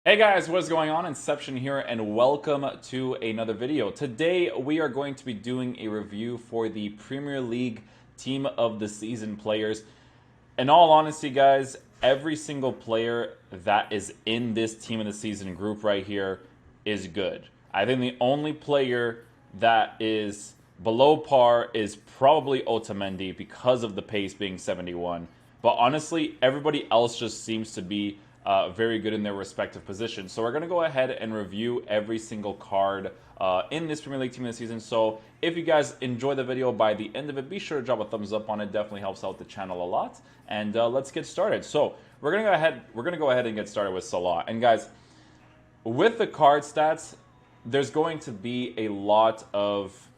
Hey guys, what's going on? Inception here, and welcome to another video. Today we are going to be doing a review for the Premier League Team of the Season players. In all honesty, guys, every single player that is in this Team of the Season group right here is good. I think the only player that is below par is probably Otamendi because of the pace being 71. But honestly, everybody else just seems to be very good in their respective positions. So we're going to go ahead and review every single card in this Premier League Team of the Season. So if you guys enjoy the video, by the end of it, be sure to drop a thumbs up on it. Definitely helps out the channel a lot. And let's get started. So we're going to go ahead and get started with Salah. And guys, with the card stats, there's going to be a lot of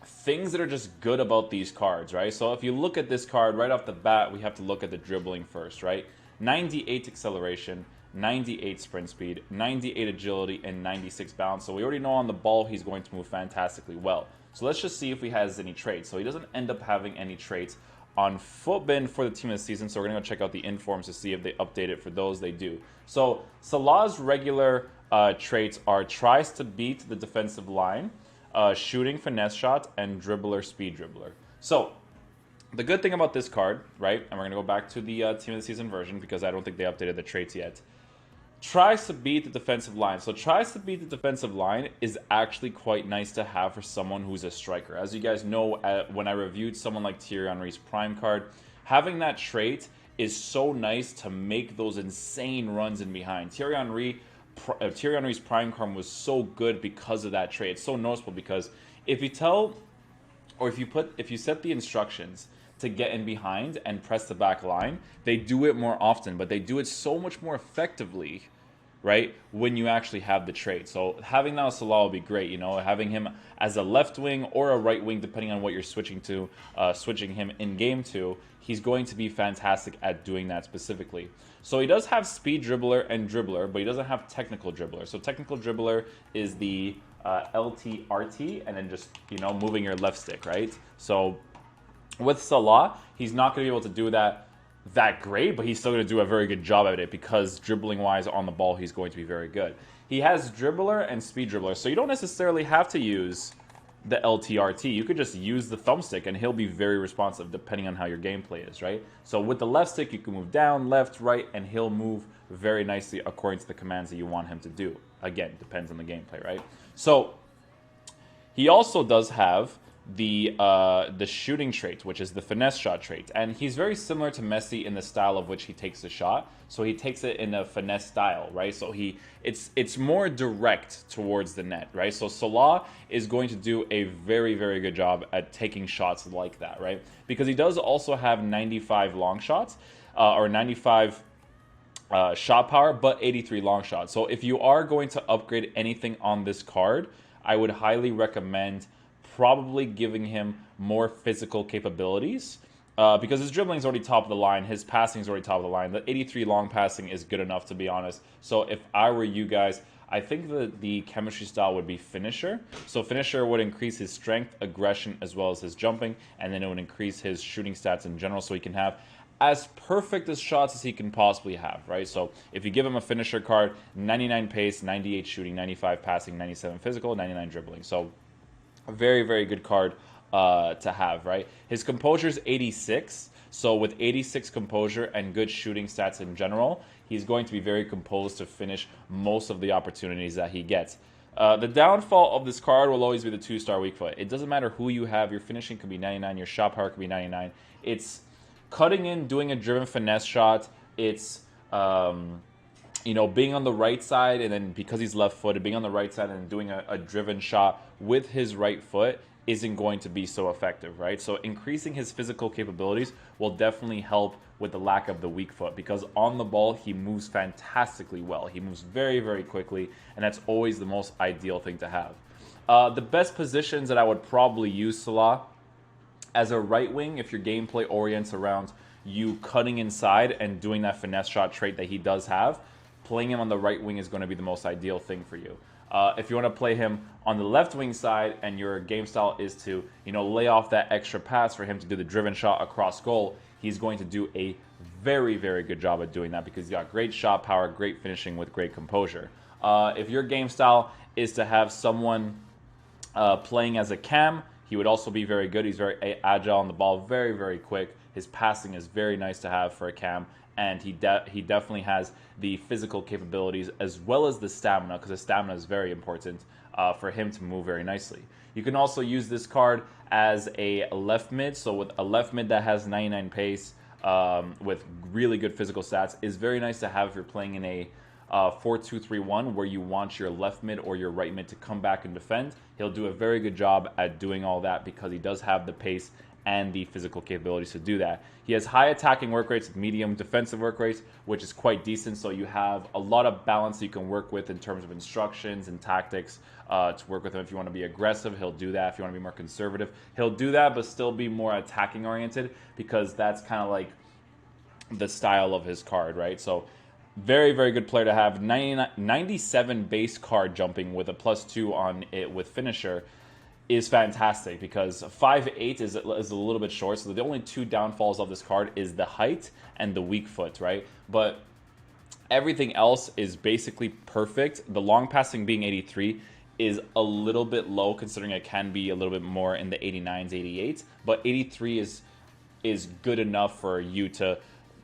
things that are just good about these cards, right? So if you look at this card right off the bat, we have to look at the dribbling first, right? 98 acceleration, 98 sprint speed, 98 agility, and 96 balance. So we already know on the ball he's going to move fantastically well. So let's just see if he has any traits. So he doesn't end up having any traits on Footbin for the Team of the Season. So we're going to go check out the informs to see if they update it. For those, they do. So Salah's regular traits are tries to beat the defensive line, shooting, finesse shot, and dribbler, speed dribbler. So the good thing about this card, right, and we're going to go back to the Team of the Season version because I don't think they updated the traits yet, tries to beat the defensive line. So tries to beat the defensive line is actually quite nice to have for someone who's a striker. As you guys know, when I reviewed someone like Thierry Henry's Prime card, having that trait is so nice to make those insane runs in behind. Thierry Henry's Prime card was so good because of that trait. It's so noticeable because if you tell, or if you set the instructions to get in behind and press the back line, they do it more often, but they do it so much more effectively, right, when you actually have the trait. So having now Salah will be great, you know, having him as a left wing or a right wing, depending on what you're switching him in game to, he's going to be fantastic at doing that specifically. So he does have speed dribbler and dribbler, but he doesn't have technical dribbler. So technical dribbler is the LTRT, and then just, you know, moving your left stick, right? So with Salah, he's not going to be able to do that great, but he's still going to do a very good job at it because dribbling-wise on the ball, he's going to be very good. He has dribbler and speed dribbler, so you don't necessarily have to use the LTRT. You could just use the thumbstick, and he'll be very responsive depending on how your gameplay is, right? So with the left stick, you can move down, left, right, and he'll move very nicely according to the commands that you want him to do. Again, depends on the gameplay, right? So he also does have the shooting trait, which is the finesse shot trait, and he's very similar to Messi in the style of which he takes the shot. So he takes it in a finesse style, right? So it's more direct towards the net, right? So Salah is going to do a very, very good job at taking shots like that, right? Because he does also have 95 long shots, or 95 shot power, but 83 long shots. So if you are going to upgrade anything on this card, I would highly recommend probably giving him more physical capabilities because his dribbling is already top of the line, his passing is already top of the line. The 83 long passing is good enough, to be honest. So if I were you guys, I think that the chemistry style would be finisher. So finisher would increase his strength, aggression, as well as his jumping, and then it would increase his shooting stats in general, so he can have as perfect as shots as he can possibly have, right? So if you give him a finisher card, 99 pace, 98 shooting, 95 passing, 97 physical, 99 dribbling. So a very, very good card to have, right? His composure is 86. So with 86 composure and good shooting stats in general, he's going to be very composed to finish most of the opportunities that he gets. The downfall of this card will always be the 2-star weak foot. It doesn't matter who you have. Your finishing could be 99. Your shot power could be 99. It's cutting in, doing a driven finesse shot. It's you know, being on the right side, and then because he's left-footed, being on the right side and doing a driven shot with his right foot isn't going to be so effective, right? So increasing his physical capabilities will definitely help with the lack of the weak foot, because on the ball, he moves fantastically well. He moves very, very quickly, and that's always the most ideal thing to have. The best positions that I would probably use Salah as a right wing, if your gameplay orients around you cutting inside and doing that finesse shot trait that he does have, playing him on the right wing is going to be the most ideal thing for you. If you want to play him on the left wing side and your game style is to, you know, lay off that extra pass for him to do the driven shot across goal, he's going to do a very, very good job at doing that because he's got great shot power, great finishing with great composure. If your game style is to have someone playing as a cam, he would also be very good. He's very agile on the ball, very, very quick. His passing is very nice to have for a cam, and he definitely has the physical capabilities as well as the stamina, because the stamina is very important for him to move very nicely. You can also use this card as a left mid, so with a left mid that has 99 pace, with really good physical stats, is very nice to have if you're playing in a 4-2-3-1 where you want your left mid or your right mid to come back and defend. He'll do a very good job at doing all that because he does have the pace and the physical capabilities to do that. He has high attacking work rates, medium defensive work rates, which is quite decent, so you have a lot of balance you can work with in terms of instructions and tactics to work with him. If you want to be aggressive, he'll do that. If you want to be more conservative, he'll do that, but still be more attacking oriented because that's kind of like the style of his card, right? So very, very good player to have. 97 base card jumping with a +2 on it with finisher is fantastic because 5'8" is a little bit short. So the only two downfalls of this card is the height and the weak foot, right? But everything else is basically perfect. The long passing being 83 is a little bit low considering it can be a little bit more in the 89s, 88s. But 83 is good enough for you to,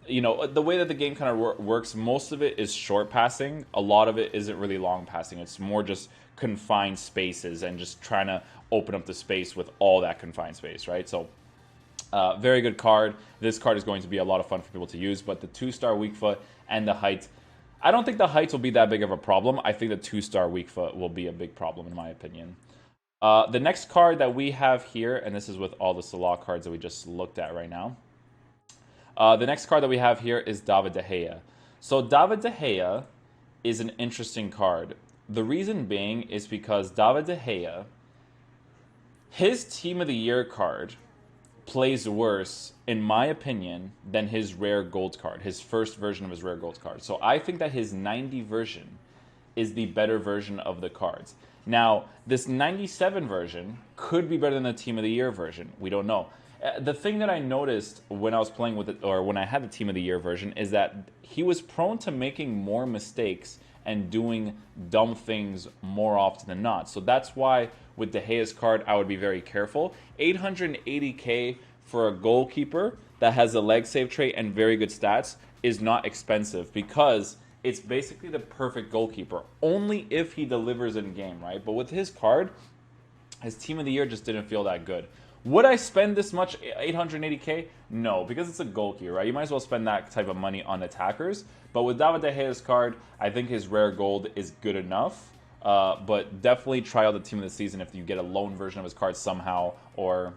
you know, the way that the game kind of works, most of it is short passing. A lot of it isn't really long passing. It's more just confined spaces and just trying to open up the space with all that confined space, right? So very good card. This card is going to be a lot of fun for people to use, but the 2-star weak foot and the height, I don't think the height will be that big of a problem. I think the 2-star weak foot will be a big problem in my opinion. The next card that we have here, and this is with all the Salah cards that we just looked at right now. The next card that we have here is David De Gea. So David De Gea is an interesting card. The reason being is because David De Gea, his Team of the Year card plays worse, in my opinion, than his rare gold card, his first version of his rare gold card. So I think that his 90 version is the better version of the cards. Now, this 97 version could be better than the Team of the Year version. We don't know. The thing that I noticed when I was playing with it, or when I had the Team of the Year version, is that he was prone to making more mistakes and doing dumb things more often than not. So that's why with De Gea's card, I would be very careful. 880k for a goalkeeper that has a leg save trait and very good stats is not expensive because it's basically the perfect goalkeeper, only if he delivers in game, right? But with his card, his Team of the Year just didn't feel that good. Would I spend this much, 880k? No, because it's a goalkeeper, right? You might as well spend that type of money on attackers. But with David De Gea's card, I think his rare gold is good enough. But definitely try out the Team of the Season if you get a loan version of his card somehow, or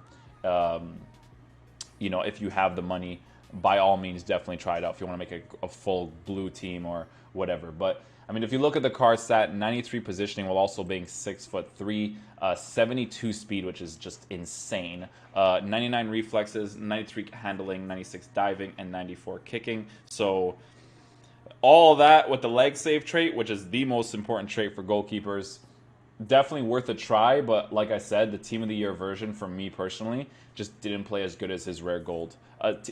you know, if you have the money, by all means, definitely try it out if you want to make a full blue team or whatever. But I mean, if you look at the card stat, 93 positioning while also being 6'3", 72 speed, which is just insane. 99 reflexes, 93 handling, 96 diving, and 94 kicking. So all that with the leg save trait, which is the most important trait for goalkeepers, definitely worth a try. But like I said, the Team of the Year version, for me personally, just didn't play as good as his rare gold.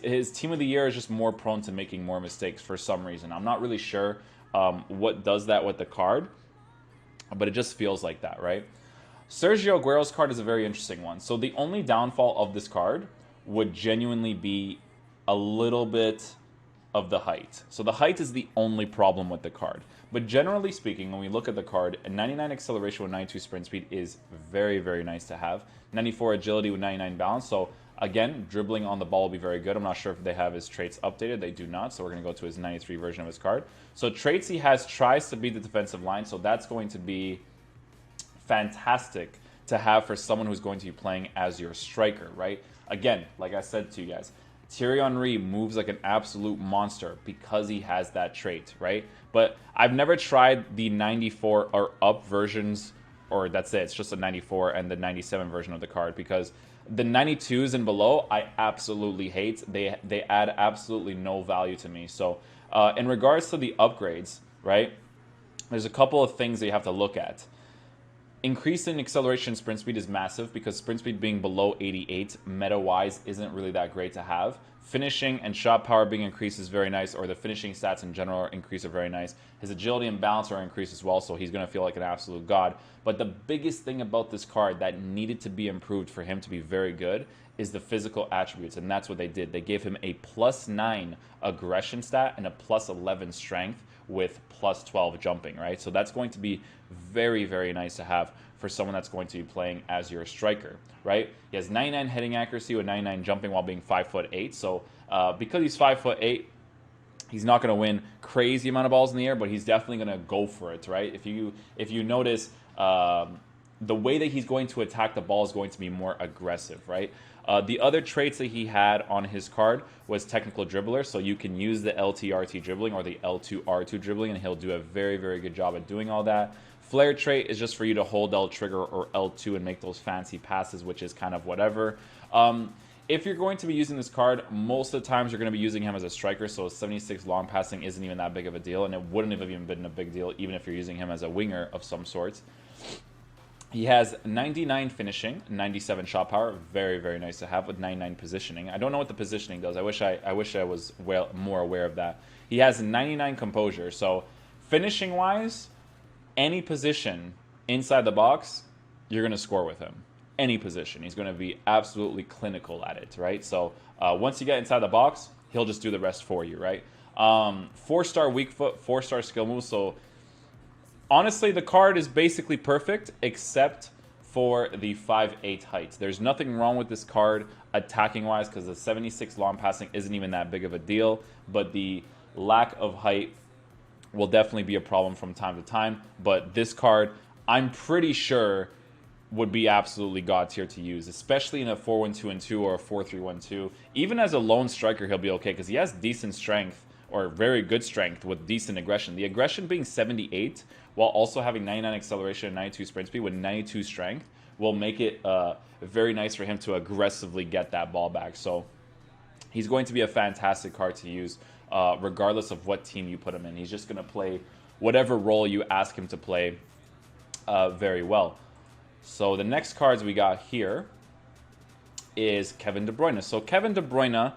His Team of the Year is just more prone to making more mistakes for some reason. I'm not really sure what does that with the card, but it just feels like that, right? Sergio Aguero's card is a very interesting one. So the only downfall of this card would genuinely be a little bit of the height. So the height is the only problem with the card. But generally speaking, when we look at the card, a 99 acceleration with 92 sprint speed is very, very nice to have. 94 agility with 99 balance. So again, dribbling on the ball will be very good. I'm not sure if they have his traits updated. They do not. So we're going to go to his 93 version of his card. So traits he has, tries to beat the defensive line. So that's going to be fantastic to have for someone who's going to be playing as your striker, right? Again, like I said to you guys, Thierry Henry moves like an absolute monster because he has that trait, right? But I've never tried the 94 or up versions, or that's it. It's just a 94 and the 97 version of the card, because the 92s and below, I absolutely hate. They add absolutely no value to me. So in regards to the upgrades, right, there's a couple of things that you have to look at. Increase in acceleration sprint speed is massive because sprint speed being below 88 meta-wise isn't really that great to have. Finishing and shot power being increased is very nice, or the finishing stats in general are increased are very nice. His agility and balance are increased as well, so he's going to feel like an absolute god. But the biggest thing about this card that needed to be improved for him to be very good is the physical attributes, and that's what they did. They gave him a +9 aggression stat and a +11 strength with +12 jumping, right? So that's going to be very, very nice to have for someone that's going to be playing as your striker, right? He has 99 heading accuracy with 99 jumping while being 5'8". So because he's 5'8", he's not going to win crazy amount of balls in the air, but he's definitely going to go for it, right? If you notice, the way that he's going to attack the ball is going to be more aggressive, right? The other traits that he had on his card was technical dribbler, so you can use the LTRT dribbling or the L2R2 dribbling, and he'll do a very, very good job at doing all that. Flair trait is just for you to hold L trigger or L2 and make those fancy passes, which is kind of whatever. If you're going to be using this card, most of the times you're going to be using him as a striker, so 76 long passing isn't even that big of a deal, and it wouldn't have even been a big deal even if you're using him as a winger of some sorts. He has 99 finishing, 97 shot power, very, very nice to have, with 99 positioning. I don't know what the positioning does. I wish I was more aware of that. He has 99 composure, so finishing-wise, any position inside the box, you're going to score with him. Any position. He's going to be absolutely clinical at it, right? So once you get inside the box, he'll just do the rest for you, right? 4-star weak foot, 4-star skill moves, so honestly, the card is basically perfect except for the 5'8" height. There's nothing wrong with this card attacking-wise because the 76 long passing isn't even that big of a deal, but the lack of height will definitely be a problem from time to time. But this card, I'm pretty sure, would be absolutely god tier to use, especially in a 4-1-2-2 or a 4-3-1-2. Even as a lone striker, he'll be okay because he has decent strength, or very good strength with decent aggression. The aggression being 78 while also having 99 acceleration and 92 sprint speed with 92 strength will make it very nice for him to aggressively get that ball back. So he's going to be a fantastic card to use regardless of what team you put him in. He's just going to play whatever role you ask him to play very well. So the next cards we got here is Kevin De Bruyne. So Kevin De Bruyne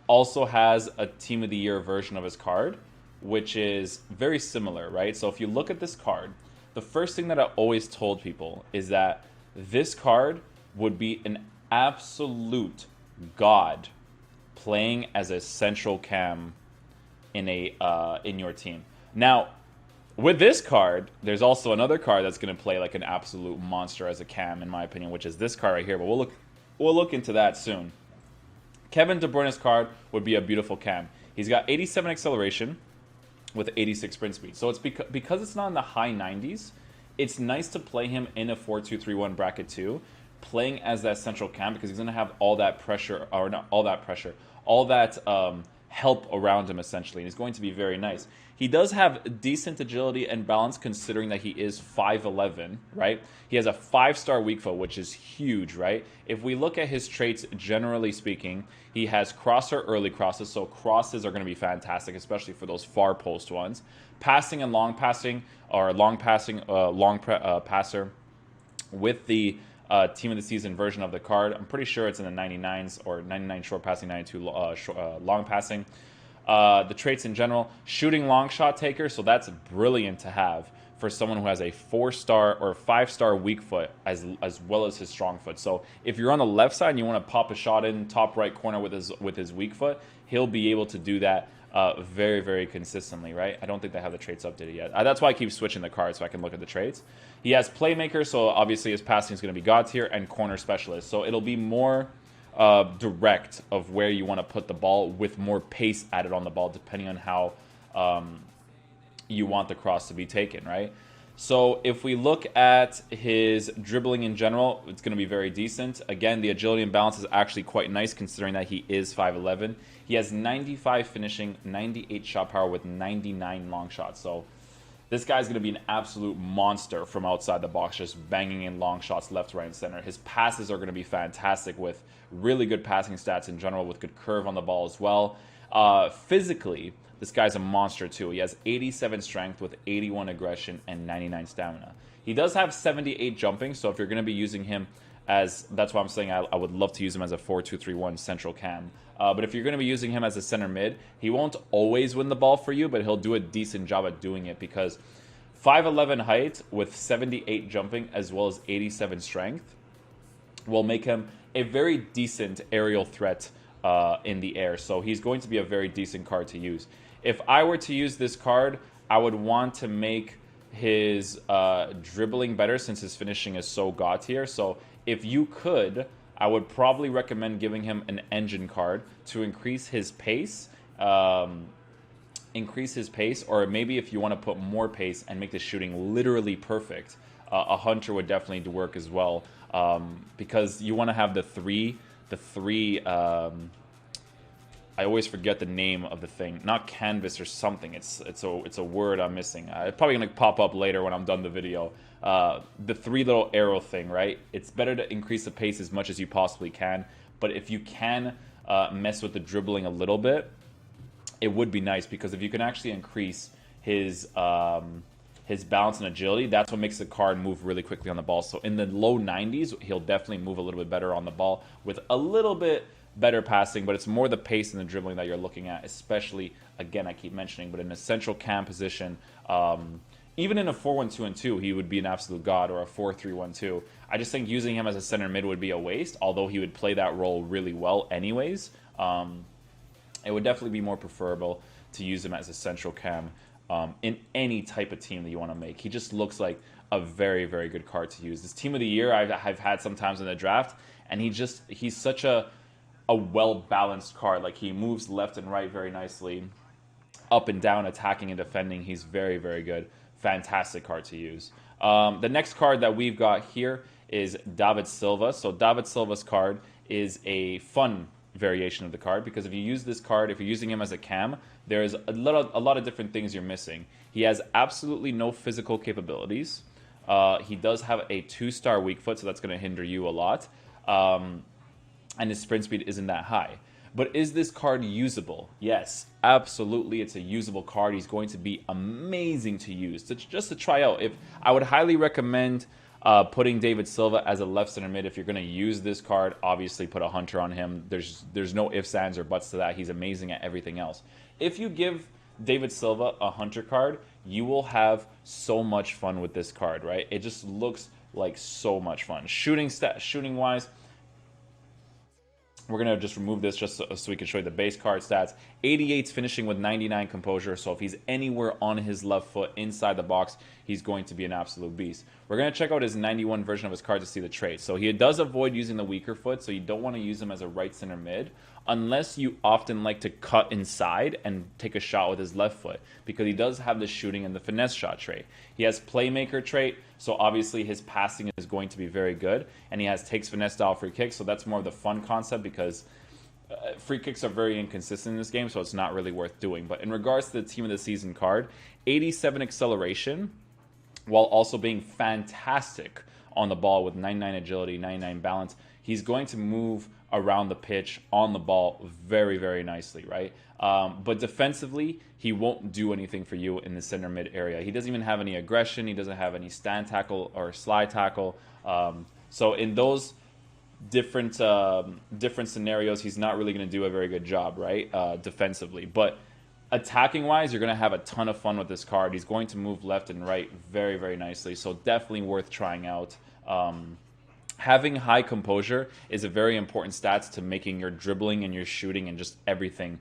also has a Team of the Year version of his card, which is very similar, right? So if you look at this card, the first thing that I always told people is that this card would be an absolute god playing as a central cam in your team. Now, with this card, there's also another card that's going to play like an absolute monster as a cam, in my opinion, which is this card right here. But we'll look into that soon. Kevin De Bruyne's card would be a beautiful cam. He's got 87 acceleration with 86 sprint speed. So it's because it's not in the high 90s, it's nice to play him in a 4-2-3-1 bracket too, playing as that central cam because he's going to have all that pressure, or not all that pressure, all that help around him essentially, and he's going to be very nice. He does have decent agility and balance considering that he is 5'11", right? He has a 5-star weak foot, which is huge, right? If we look at his traits, generally speaking, he has crosser early crosses, so crosses are going to be fantastic, especially for those far post ones. Passing and long passing, or passer with the Team of the Season version of the card. I'm pretty sure it's in the 99s, or 99 short passing, 92 long passing. The traits in general, shooting long shot taker, so that's brilliant to have for someone who has a 4-star or 5-star weak foot as well as his strong foot. So if you're on the left side and you want to pop a shot in top right corner with his weak foot, he'll be able to do that very, very consistently, right? I don't think they have the traits updated yet. That's why I keep switching the cards so I can look at the traits. He has playmaker, so obviously his passing is going to be god tier, and corner specialist. So it'll be more direct of where you want to put the ball with more pace added on the ball depending on how you want the cross to be taken, right? So if we look at his dribbling in general, it's going to be very decent. Again, the agility and balance is actually quite nice considering that he is 5'11". He has 95 finishing, 98 shot power with 99 long shots. So this guy's going to be an absolute monster from outside the box, just banging in long shots left, right, and center. His passes are going to be fantastic with really good passing stats in general, with good curve on the ball as well. Physically, this guy's a monster too. He has 87 strength with 81 aggression and 99 stamina. He does have 78 jumping, so if you're going to be using him as, that's why I'm saying I would love to use him as a 4-2-3-1 central cam. But if you're going to be using him as a center mid, he won't always win the ball for you, but he'll do a decent job at doing it because 5'11" height with 78 jumping as well as 87 strength will make him a very decent aerial threat in the air. So he's going to be a very decent card to use. If I were to use this card, I would want to make his dribbling better since his finishing is so god tier. So if you could, I would probably recommend giving him an engine card to increase his pace. Or maybe if you want to put more pace and make the shooting literally perfect, a hunter would definitely work as well, because you want to have the three I always forget the name of the thing, not canvas or something. It's a word I'm missing. It's probably gonna pop up later when I'm done the video. The three little arrow thing, right? It's better to increase the pace as much as you possibly can, but if you can mess with the dribbling a little bit, it would be nice, because if you can actually increase his balance and agility, that's what makes the card move really quickly on the ball. So in the low 90s, he'll definitely move a little bit better on the ball with a little bit better passing, but it's more the pace and the dribbling that you're looking at, especially, again, I keep mentioning, but in a central cam position, even in a 4-1-2-2, he would be an absolute god, or a 4-3-1-2. I just think using him as a center mid would be a waste, although he would play that role really well anyways. It would definitely be more preferable to use him as a central cam in any type of team that you want to make. He just looks like a very, very good card to use. This team of the year I've had sometimes in the draft, and he's such a well-balanced card. Like, he moves left and right very nicely, up and down, attacking and defending. He's very, very good. Fantastic card to use. The next card that we've got here is David Silva. So David Silva's card is a fun variation of the card, because if you use this card, if you're using him as a cam, there's a lot of different things you're missing. He has absolutely no physical capabilities. He does have a 2-star weak foot, so that's going to hinder you a lot. And his sprint speed isn't that high. But is this card usable? Yes, absolutely. It's a usable card. He's going to be amazing to use, just to try out. I would highly recommend putting David Silva as a left center mid. If you're going to use this card, obviously put a hunter on him. There's no ifs, ands, or buts to that. He's amazing at everything else. If you give David Silva a hunter card, you will have so much fun with this card, right? It just looks like so much fun. Shooting wise, we're going to just remove this just so we can show you the base card stats. 88's finishing with 99 composure, so if he's anywhere on his left foot inside the box, he's going to be an absolute beast. We're going to check out his 91 version of his card to see the traits. So he does avoid using the weaker foot, so you don't want to use him as a right center mid unless you often like to cut inside and take a shot with his left foot, because he does have the shooting and the finesse shot trait. He has playmaker trait, so obviously his passing is going to be very good, and he has takes finesse style free kicks, so that's more of the fun concept, because free kicks are very inconsistent in this game, so it's not really worth doing. But in regards to the team of the season card, 87 acceleration, while also being fantastic on the ball with 99 agility, 99 balance. He's going to move around the pitch on the ball very, very nicely, right? But defensively, he won't do anything for you in the center mid area. He doesn't even have any aggression. He doesn't have any stand tackle or slide tackle. So in those different scenarios, he's not really going to do a very good job, right? Defensively. But attacking wise, you're going to have a ton of fun with this card. He's going to move left and right very, very nicely. So definitely worth trying out. Having high composure is a very important stats to making your dribbling and your shooting and just everything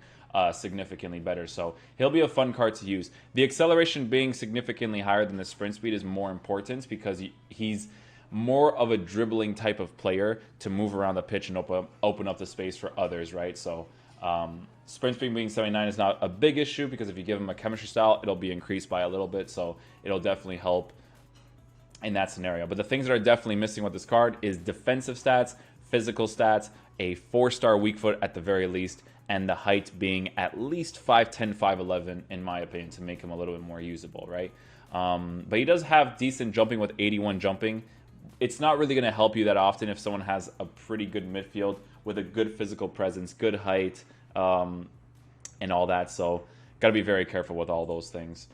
significantly better. So he'll be a fun card to use. The acceleration being significantly higher than the sprint speed is more important, because he's more of a dribbling type of player to move around the pitch and open up the space for others, right? So sprint speed being 79 is not a big issue, because if you give him a chemistry style, it'll be increased by a little bit, so it'll definitely help in that scenario. But the things that are definitely missing with this card is defensive stats, physical stats, a 4-star weak foot at the very least, and the height being at least 5'10", 5'11", in my opinion, to make him a little bit more usable, right? But he does have decent jumping with 81 jumping. It's not really going to help you that often if someone has a pretty good midfield with a good physical presence, good height, and all that. So Got to be very careful with all those things.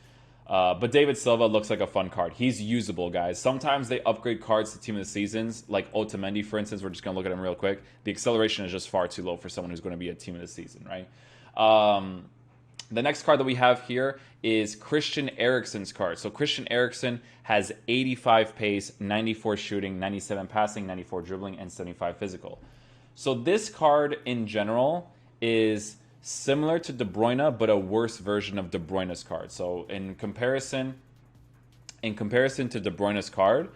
But David Silva looks like a fun card. He's usable, guys. Sometimes they upgrade cards to Team of the Seasons, like Otamendi, for instance. We're just going to look at him real quick. The acceleration is just far too low for someone who's going to be a Team of the Season, right? The next card that we have here is Christian Eriksen's card. So Christian Eriksen has 85 pace, 94 shooting, 97 passing, 94 dribbling, and 75 physical. So this card in general is similar to De Bruyne, but a worse version of De Bruyne's card. So in comparison to De Bruyne's card,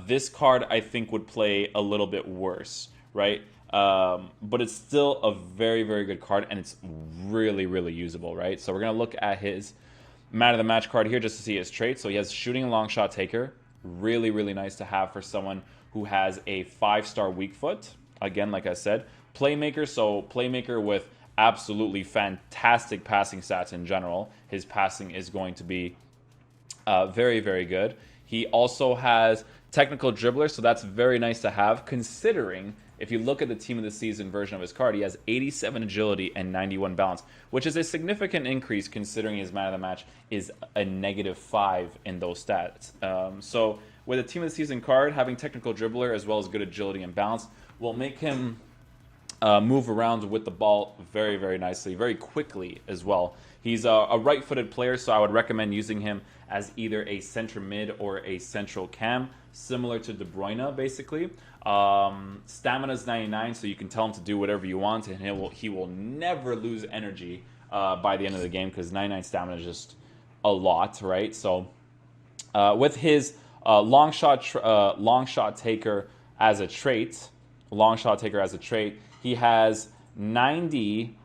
this card I think would play a little bit worse, right? But it's still a very, very good card, and it's really, really usable, right? So we're going to look at his man of the match card here just to see his traits. So he has shooting and long shot taker. Really, really nice to have for someone who has a 5-star weak foot. Again, like I said, playmaker. So playmaker with absolutely fantastic passing stats in general. His passing is going to be very, very good. He also has technical dribbler, so that's very nice to have, considering if you look at the Team of the Season version of his card, he has 87 agility and 91 balance, which is a significant increase considering his man of the match is a -5 in those stats. So with a Team of the Season card, having technical dribbler as well as good agility and balance will make him move around with the ball very, very nicely, very quickly as well. He's a right-footed player, so I would recommend using him as either a center mid or a central cam, similar to De Bruyne, basically. Stamina's 99, so you can tell him to do whatever you want, and he will never lose energy by the end of the game, because 99 stamina is just a lot, right? So with his long shot taker as a trait, he has 99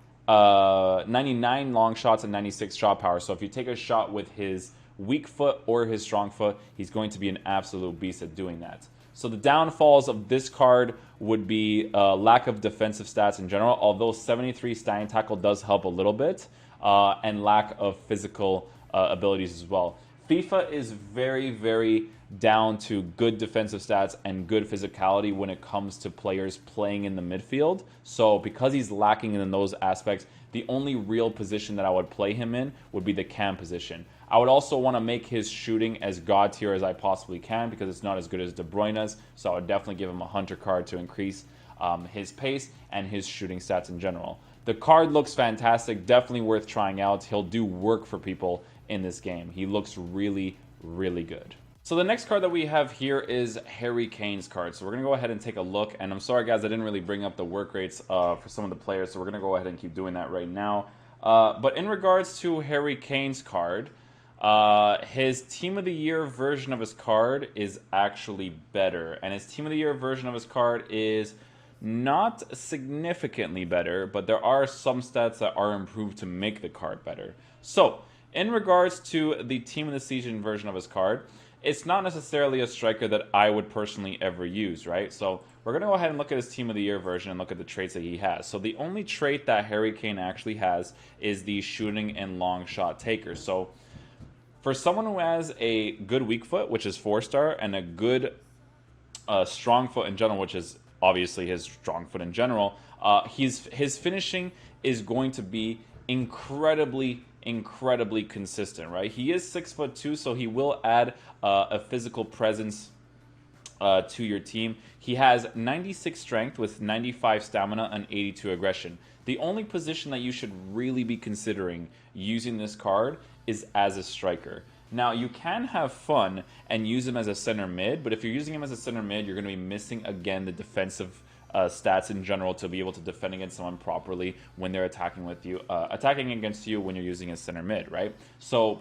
long shots and 96 shot power. So if you take a shot with his weak foot or his strong foot, he's going to be an absolute beast at doing that. So the downfalls of this card would be lack of defensive stats in general, although 73 standing tackle does help a little bit, and lack of physical abilities as well. FIFA is very, very down to good defensive stats and good physicality when it comes to players playing in the midfield. So because he's lacking in those aspects, the only real position that I would play him in would be the cam position. I would also want to make his shooting as god tier as I possibly can, because it's not as good as De Bruyne's. So I would definitely give him a hunter card to increase his pace and his shooting stats in general. The card looks fantastic, definitely worth trying out. He'll do work for people in this game. He looks really, really good. So the next card that we have here is Harry Kane's card. So we're going to go ahead and take a look. And I'm sorry, guys, I didn't really bring up the work rates for some of the players. So we're going to go ahead and keep doing that right now. But in regards to Harry Kane's card, his Team of the Year version of his card is actually better. And his Team of the Year version of his card is not significantly better, but there are some stats that are improved to make the card better. So in regards to the Team of the Season version of his card, it's not necessarily a striker that I would personally ever use, right? So we're going to go ahead and look at his Team of the Year version and look at the traits that he has. So the only trait that Harry Kane actually has is the shooting and long shot taker. So for someone who has a good weak foot, which is 4-star, and a good strong foot in general, which is obviously his strong foot in general, his finishing is going to be incredibly consistent, right? He is 6'2", so he will add a physical presence to your team. He has 96 strength with 95 stamina and 82 aggression. The only position that you should really be considering using this card is as a striker. Now, you can have fun and use him as a center mid, but if you're using him as a center mid, you're going to be missing, again, the defensive stats in general to be able to defend against someone properly when they're attacking against you when you're using a center mid, right? So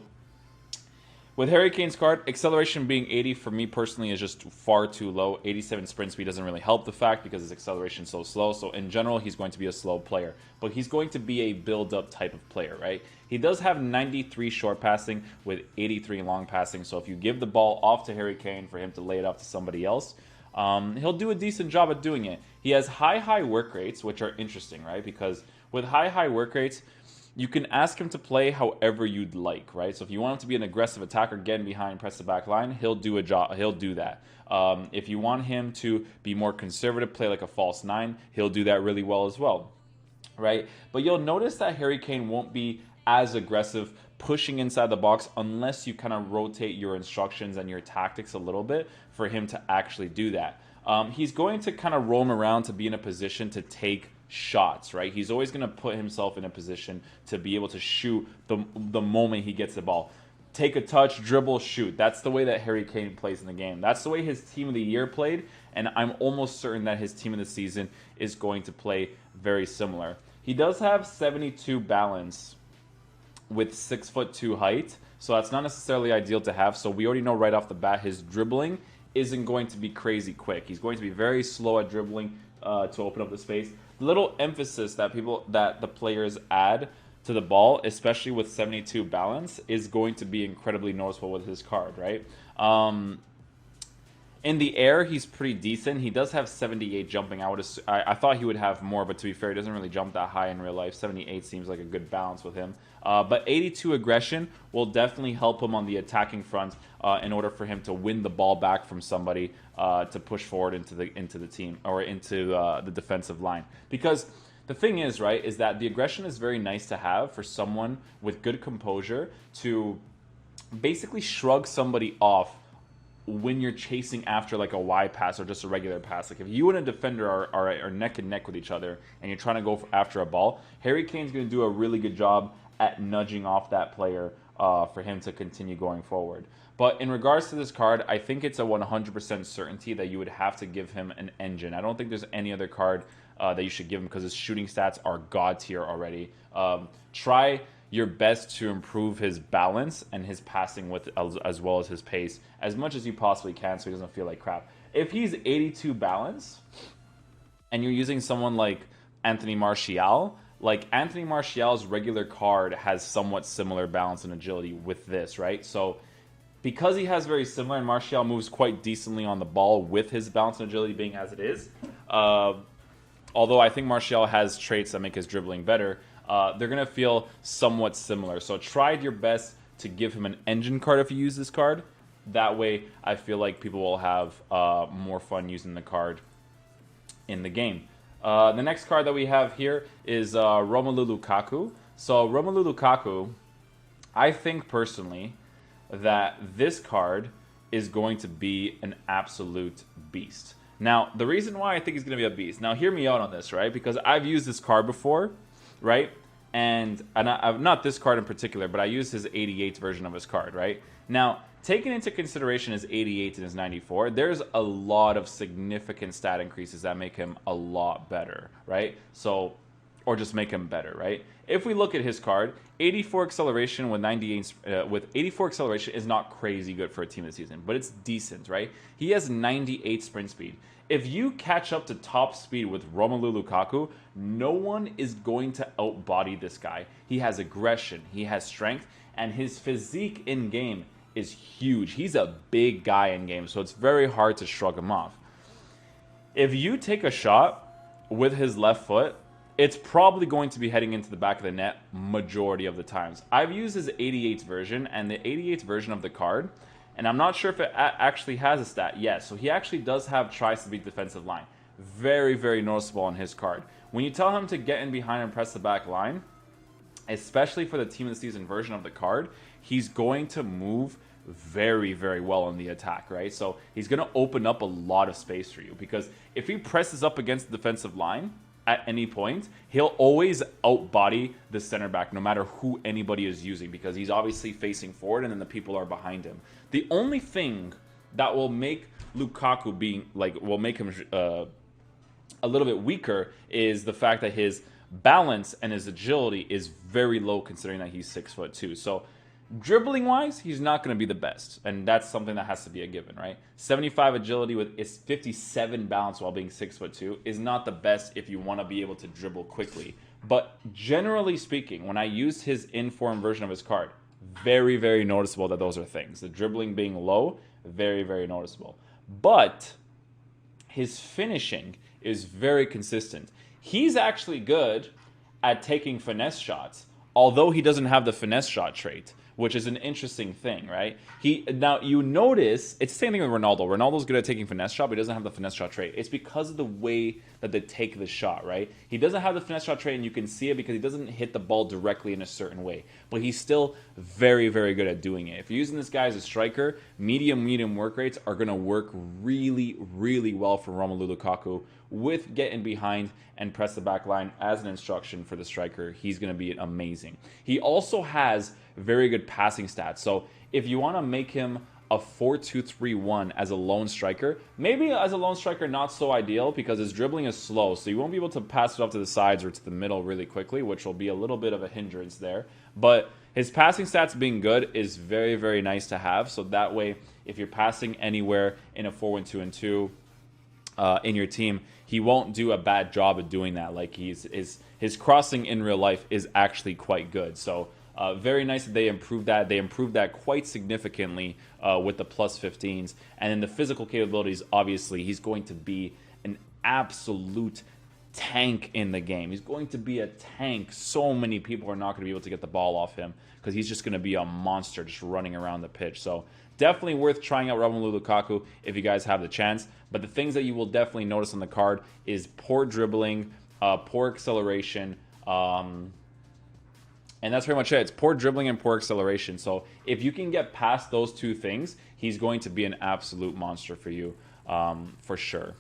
with Harry Kane's card, acceleration being 80 for me personally is just far too low. 87 sprint speed doesn't really help the fact because his acceleration is so slow. So in general, he's going to be a slow player, but he's going to be a build-up type of player, right? He does have 93 short passing with 83 long passing. So if you give the ball off to Harry Kane for him to lay it off to somebody else, he'll do a decent job at doing it. He has high work rates, which are interesting, right? Because with high work rates, you can ask him to play however you'd like, right? So if you want him to be an aggressive attacker, get in behind, press the back line, he'll do a job. He'll do that. If you want him to be more conservative, play like a false 9, he'll do that really well as well, right? But you'll notice that Harry Kane won't be as aggressive pushing inside the box unless you kind of rotate your instructions and your tactics a little bit for him to actually do that. He's going to kind of roam around to be in a position to take shots, right? He's always going to put himself in a position to be able to shoot the moment he gets the ball. Take a touch, dribble, shoot. That's the way that Harry Kane plays in the game. That's the way his team of the year played, and I'm almost certain that his team of the season is going to play very similar. He does have 72 balance with 6'2" height, so that's not necessarily ideal to have. So we already know right off the bat his dribbling isn't going to be crazy quick. He's going to be very slow at dribbling to open up the space. The little emphasis that the players add to the ball, especially with 72 balance, is going to be incredibly noticeable with his card, right? In the air, he's pretty decent. He does have 78 jumping. I thought he would have more, but to be fair, he doesn't really jump that high in real life. 78 seems like a good balance with him. But 82 aggression will definitely help him on the attacking front in order for him to win the ball back from somebody to push forward into the team or into the defensive line. Because the thing is, right, is that the aggression is very nice to have for someone with good composure to basically shrug somebody off when you're chasing after like a wide pass or just a regular pass. Like if you and a defender are neck and neck with each other and you're trying to go after a ball, Harry Kane's going to do a really good job at nudging off that player for him to continue going forward. But in regards to this card, I think it's a 100% certainty that you would have to give him an engine. I don't think there's any other card that you should give him because his shooting stats are god tier already. Try your best to improve his balance and his passing with as well as his pace as much as you possibly can so he doesn't feel like crap. If he's 82 balance and you're using someone like Anthony Martial, like Anthony Martial's regular card has somewhat similar balance and agility with this, right? So because he has very similar and Martial moves quite decently on the ball with his balance and agility being as it is, although I think Martial has traits that make his dribbling better, they're going to feel somewhat similar. So try your best to give him an engine card if you use this card. That way, I feel like people will have more fun using the card in the game. The next card that we have here is Romelu Lukaku. So Romelu Lukaku, I think personally that this card is going to be an absolute beast. Now, the reason why I think he's going to be a beast, now hear me out on this, right? Because I've used this card before, right? And I've not this card in particular, but I used his 88 version of his card, right? Now, taking into consideration his 88 and his 94, there's a lot of significant stat increases that make him a lot better, right? So, or just make him better, right? If we look at his card, 84 acceleration with 84 acceleration is not crazy good for a team this season, but it's decent, right? He has 98 sprint speed. If you catch up to top speed with Romelu Lukaku, no one is going to outbody this guy. He has aggression, he has strength, and his physique in game is huge. He's a big guy in game, so it's very hard to shrug him off. If you take a shot with his left foot, it's probably going to be heading into the back of the net majority of the times. I've used his 88 version, and the 88 version of the card, and I'm not sure if it actually has a stat. Yes, so he actually does have tries to beat defensive line. Very, very noticeable on his card. When you tell him to get in behind and press the back line, especially for the team of the season version of the card, he's going to move very, very well on the attack, right? So he's going to open up a lot of space for you because if he presses up against the defensive line at any point, he'll always outbody the center back no matter who anybody is using because he's obviously facing forward and then the people are behind him. The only thing that will make Lukaku make him a little bit weaker is the fact that his balance and his agility is very low considering that he's 6'2". So dribbling wise, he's not going to be the best, and that's something that has to be a given, right? 75 agility with 57 balance while being 6'2" is not the best if you want to be able to dribble quickly. But generally speaking, when I used his inform version of his card, very, very noticeable that those are things. The dribbling being low, very, very noticeable. But his finishing is very consistent. He's actually good at taking finesse shots, although he doesn't have the finesse shot trait. which is an interesting thing, right? Now, you notice, it's the same thing with Ronaldo. Ronaldo's good at taking finesse shot, but he doesn't have the finesse shot trait. It's because of the way that they take the shot, right? He doesn't have the finesse shot trait, and you can see it because he doesn't hit the ball directly in a certain way. But he's still very, very good at doing it. If you're using this guy as a striker, medium work rates are going to work really, really well for Romelu Lukaku with getting behind and press the back line as an instruction for the striker. He's going to be amazing. He also has very good passing stats. So if you want to make him a 4-2-3-1 as a lone striker, maybe as a lone striker not so ideal because his dribbling is slow, so you won't be able to pass it up to the sides or to the middle really quickly, which will be a little bit of a hindrance there. But his passing stats being good is very, very nice to have. So that way, if you're passing anywhere in a 4-1-2-2 in your team, he won't do a bad job of doing that. Like his crossing in real life is actually quite good. So very nice that they improved that. They improved that quite significantly with the plus 15s. And then the physical capabilities, obviously, he's going to be an absolute tank in the game. He's going to be a tank. So many people are not going to be able to get the ball off him because he's just going to be a monster just running around the pitch. So definitely worth trying out Romelu Lukaku if you guys have the chance. But the things that you will definitely notice on the card is poor dribbling, poor acceleration, and that's pretty much it. It's poor dribbling and poor acceleration. So if you can get past those two things, he's going to be an absolute monster for you, for sure.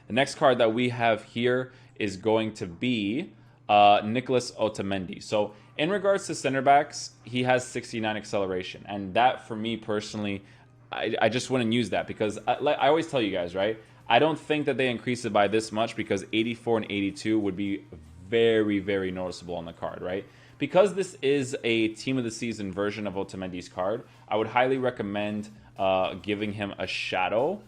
The next card that we have here is going to be Nicolas Otamendi. So in regards to center backs, he has 69 acceleration. And that, for me personally, I just wouldn't use that because I always tell you guys, right? I don't think that they increase it by this much because 84 and 82 would be very, very noticeable on the card, right? Because this is a Team of the Season version of Otamendi's card, I would highly recommend giving him a shadow.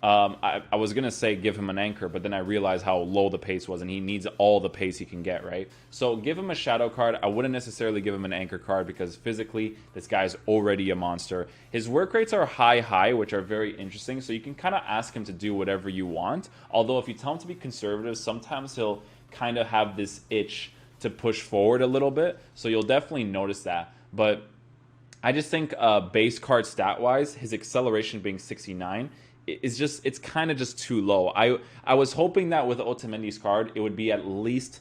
I was going to say give him an anchor, but then I realized how low the pace was, and he needs all the pace he can get, right? So give him a shadow card. I wouldn't necessarily give him an anchor card because physically, this guy's already a monster. His work rates are high, which are very interesting, so you can kind of ask him to do whatever you want. Although if you tell him to be conservative, sometimes he'll kind of have this itch to push forward a little bit, so you'll definitely notice that. But I just think base card stat-wise, his acceleration being 69 is just, it's kind of just too low. I was hoping that with Otamendi's card, it would be at least,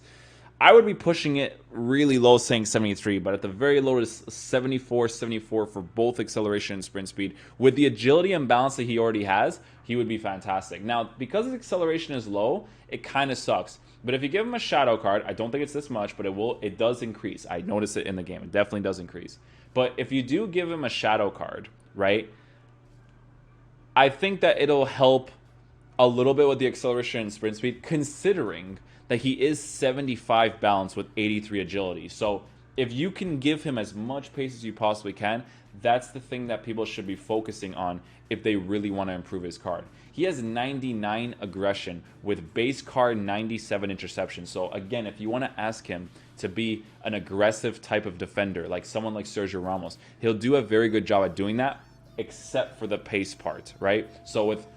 I would be pushing it really low saying 73, but at the very lowest 74 for both acceleration and sprint speed. With the agility and balance that he already has, he would be fantastic. Now, because his acceleration is low, it kind of sucks. But if you give him a shadow card, I don't think it's this much, but it does increase. I notice it in the game. It definitely does increase. But if you do give him a shadow card, right, I think that it'll help a little bit with the acceleration and sprint speed, considering that he is 75 balance with 83 agility. So if you can give him as much pace as you possibly can, that's the thing that people should be focusing on if they really want to improve his card. He has 99 aggression with base card 97 interception. So again, if you want to ask him to be an aggressive type of defender, like someone like Sergio Ramos, he'll do a very good job at doing that, except for the pace part, right? So with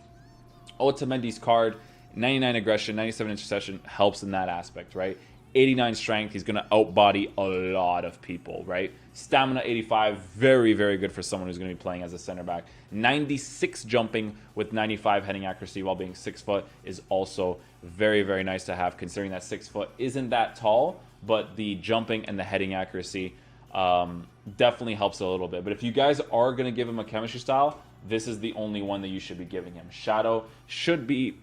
Otamendi's card, 99 aggression, 97 interception helps in that aspect, right? 89 strength, he's going to outbody a lot of people, right? Stamina 85, very, very good for someone who's going to be playing as a center back. 96 jumping with 95 heading accuracy while being 6 foot is also very, very nice to have, considering that 6 foot isn't that tall, but the jumping and the heading accuracy definitely helps a little bit. But if you guys are going to give him a chemistry style, this is the only one that you should be giving him. Shadow should be,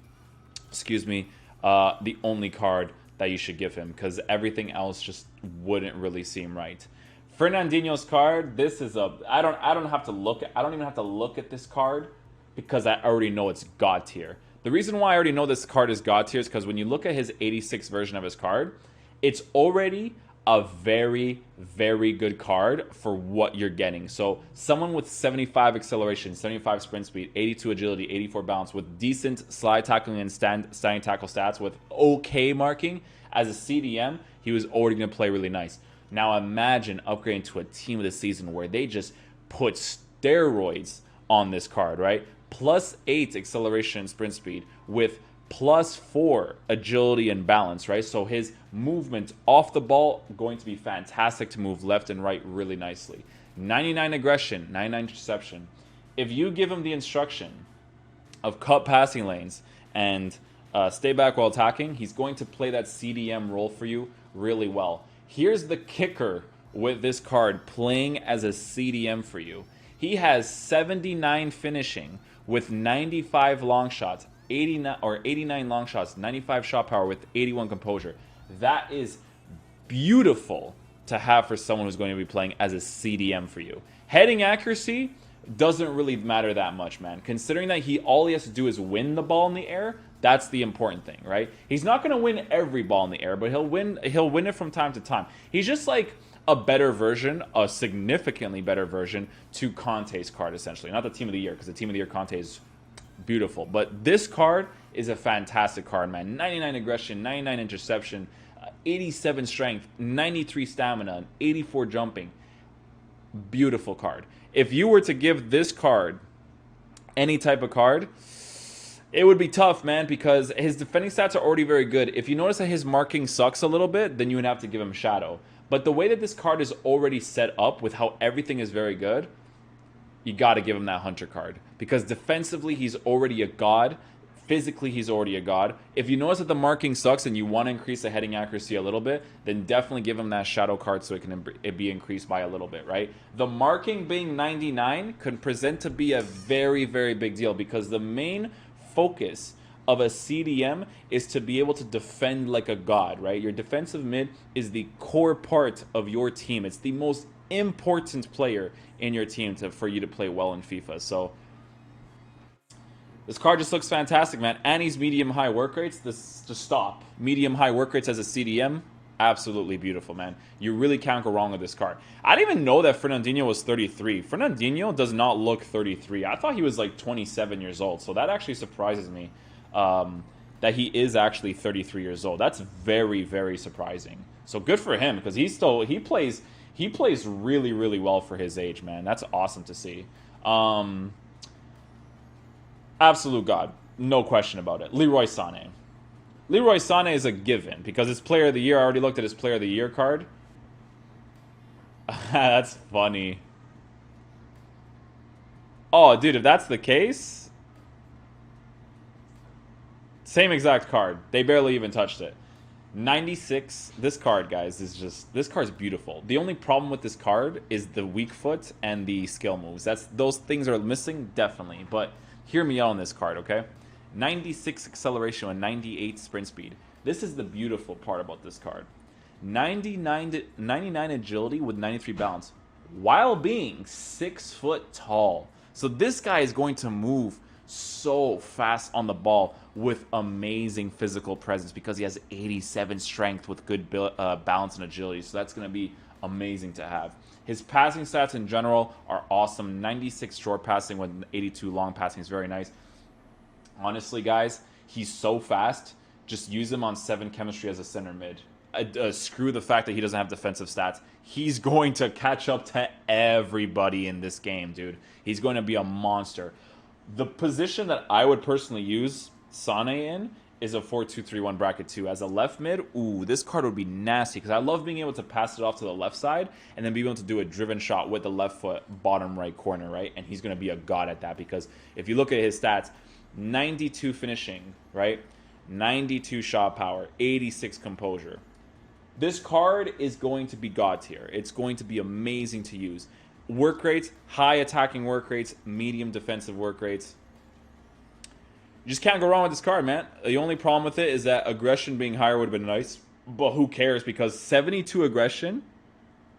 the only card that you should give him, because everything else just wouldn't really seem right. Fernandinho's card, this is a, I don't even have to look at this card because I already know it's God tier. The reason why I already know this card is God tier is because when you look at his 86 version of his card, it's already a very, very good card for what you're getting. So someone with 75 acceleration, 75 sprint speed, 82 agility, 84 balance, with decent slide tackling and standing tackle stats, with okay marking, as a CDM, he was already going to play really nice. Now imagine upgrading to a Team of the Season where they just put steroids on this card, right? +8 acceleration and sprint speed with +4 agility and balance, right? So his movement off the ball going to be fantastic to move left and right really nicely. 99 aggression, 99 interception. If you give him the instruction of cut passing lanes and stay back while attacking, he's going to play that CDM role for you really well. Here's the kicker with this card playing as a CDM for you. He has 79 finishing with 95 long shots, 89 long shots, 95 shot power with 81 composure. That is beautiful to have for someone who's going to be playing as a CDM for you. Heading accuracy doesn't really matter that much, man. Considering that all he has to do is win the ball in the air, that's the important thing, right? He's not going to win every ball in the air, but he'll win it from time to time. He's just like a better version, a significantly better version to Conte's card, essentially. Not the Team of the Year, because the Team of the Year Conte is beautiful. But this card is a fantastic card, man. 99 aggression, 99 interception, 87 strength, 93 stamina, 84 jumping. Beautiful card. If you were to give this card any type of card, it would be tough, man, because his defending stats are already very good. If you notice that his marking sucks a little bit, then you would have to give him Shadow. But the way that this card is already set up with how everything is very good, you got to give him that Hunter card. Because defensively, he's already a god. Physically, he's already a god. If you notice that the marking sucks and you want to increase the heading accuracy a little bit, then definitely give him that Shadow card so it can be increased by a little bit, right? The marking being 99 could present to be a very, very big deal because the main focus of a CDM is to be able to defend like a god, right? Your defensive mid is the core part of your team. It's the most important player in your team for you to play well in FIFA. So this card just looks fantastic, man. And he's medium-high work rates. Just stop. Medium-high work rates as a CDM, absolutely beautiful, man. You really can't go wrong with this card. I didn't even know that Fernandinho was 33. Fernandinho does not look 33. I thought he was like 27 years old. So that actually surprises me that he is actually 33 years old. That's very, very surprising. So good for him because he plays really, really well for his age, man. That's awesome to see. Absolute god. No question about it. Leroy Sane. Leroy Sane is a given because it's Player of the Year. I already looked at his Player of the Year card. That's funny. Oh, dude, if that's the case... Same exact card. They barely even touched it. 96. This card, guys, is just... This card's beautiful. The only problem with this card is the weak foot and the skill moves. Those things are missing, definitely. But hear me out on this card, okay? 96 acceleration and 98 sprint speed. This is the beautiful part about this card. 99 agility with 93 balance while being 6 foot tall. So this guy is going to move so fast on the ball with amazing physical presence because he has 87 strength with good balance and agility. So that's going to be amazing to have. His passing stats in general are awesome. 96 short passing with 82 long passing is very nice. Honestly, guys, he's so fast. Just use him on 7 chemistry as a center mid. Screw the fact that he doesn't have defensive stats. He's going to catch up to everybody in this game, dude. He's going to be a monster. The position that I would personally use Sane in is a 4-2-3-1 bracket 2. As a left mid, ooh, this card would be nasty because I love being able to pass it off to the left side and then be able to do a driven shot with the left foot bottom right corner, right? And he's going to be a god at that because if you look at his stats, 92 finishing, right? 92 shot power, 86 composure. This card is going to be god tier. It's going to be amazing to use. Work rates, high attacking work rates, medium defensive work rates. You just can't go wrong with this card, man. The only problem with it is that aggression being higher would have been nice. But who cares? Because 72 aggression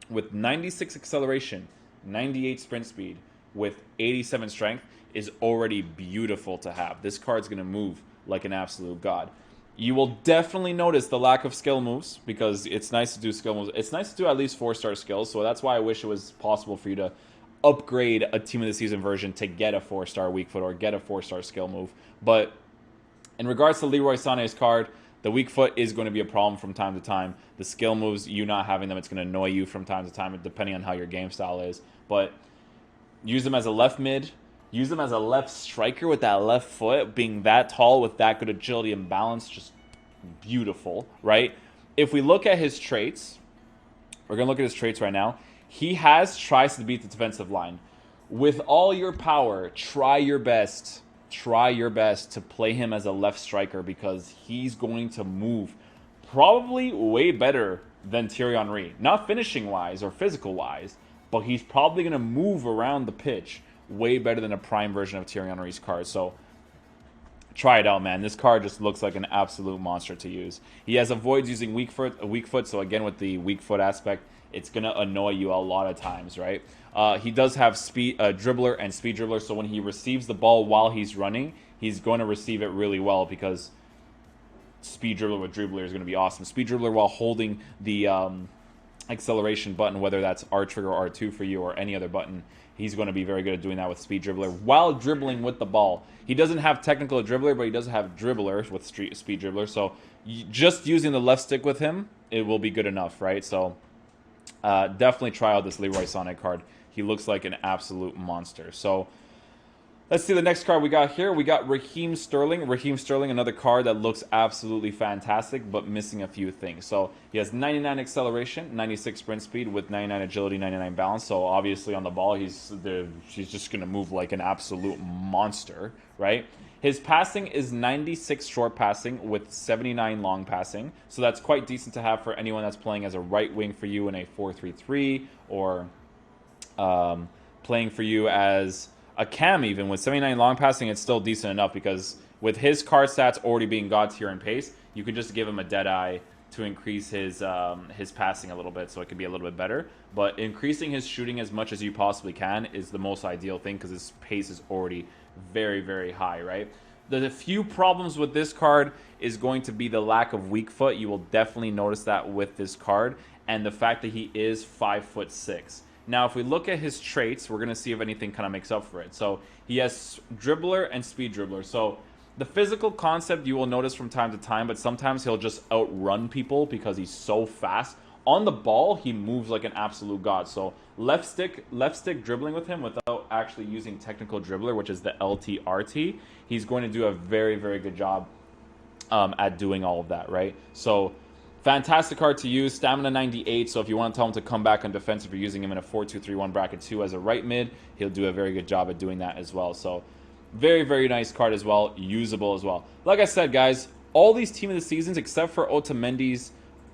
with 96 acceleration, 98 sprint speed, with 87 strength is already beautiful to have. This card's going to move like an absolute god. You will definitely notice the lack of skill moves because it's nice to do skill moves. It's nice to do at least 4-star skills. So that's why I wish it was possible for you to upgrade a Team of the Season version to get a 4-star weak foot or get a 4-star skill move. But in regards to Leroy Sane's card, the weak foot is going to be a problem from time to time. The skill moves, you not having them, it's going to annoy you from time to time, depending on how your game style is. But use them as a left mid. Use them as a left striker with that left foot, being that tall with that good agility and balance, just beautiful, right? If we look at his traits, we're going to look at his traits right now. he tries to beat the defensive line. With all your power, try your best to play him as a left striker, because he's going to move probably way better than Thierry Henry. Not finishing-wise or physical-wise, but he's probably going to move around the pitch way better than a prime version of Thierry Henry's card. So try it out, man. This card just looks like an absolute monster to use. He has avoids using weak foot, so again, with the weak foot aspect, it's going to annoy you a lot of times, right? He does have speed dribbler and speed dribbler, so when he receives the ball while he's running, he's going to receive it really well, because speed dribbler with dribbler is going to be awesome. Speed dribbler while holding the acceleration button, whether that's R trigger or R2 for you or any other button, he's going to be very good at doing that with speed dribbler while dribbling with the ball. He doesn't have technical dribbler, but he does have dribbler with speed dribbler, so just using the left stick with him, it will be good enough, right? So definitely try out this Leroy Sane card. He looks like an absolute monster. So let's see the next card we got here. We got Raheem Sterling. Raheem Sterling, another card that looks absolutely fantastic, but missing a few things. So he has 99 acceleration, 96 sprint speed with 99 agility, 99 balance. So obviously on the ball, he's just going to move like an absolute monster, right? His passing is 96 short passing with 79 long passing. So that's quite decent to have for anyone that's playing as a right wing for you in a 4-3-3, or playing for you as a cam. Even with 79 long passing, it's still decent enough, because with his card stats already being god tier in pace, you could just give him a dead eye to increase his passing a little bit, so it could be a little bit better. But increasing his shooting as much as you possibly can is the most ideal thing, because his pace is already very, very high, right? The few problems with this card is going to be the lack of weak foot. You will definitely notice that with this card, and the fact that he is 5'6". Now, if we look at his traits, we're going to see if anything kind of makes up for it. So he has dribbler and speed dribbler. So the physical concept you will notice from time to time, but sometimes he'll just outrun people because he's so fast. On the ball, he moves like an absolute god. So left stick dribbling with him without actually using technical dribbler, which is the LT-RT, he's going to do a very, very good job at doing all of that, right? So fantastic card to use. Stamina 98, so if you want to tell him to come back on defense, if you're using him in a 4-2-3-1 bracket 2 as a right mid, he'll do a very good job at doing that as well. So very, very nice card as well, usable as well. Like I said, guys, all these team of the seasons, except for Otamendi's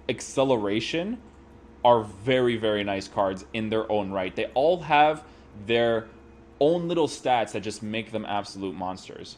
acceleration, are very, very nice cards in their own right. They all have their own little stats that just make them absolute monsters.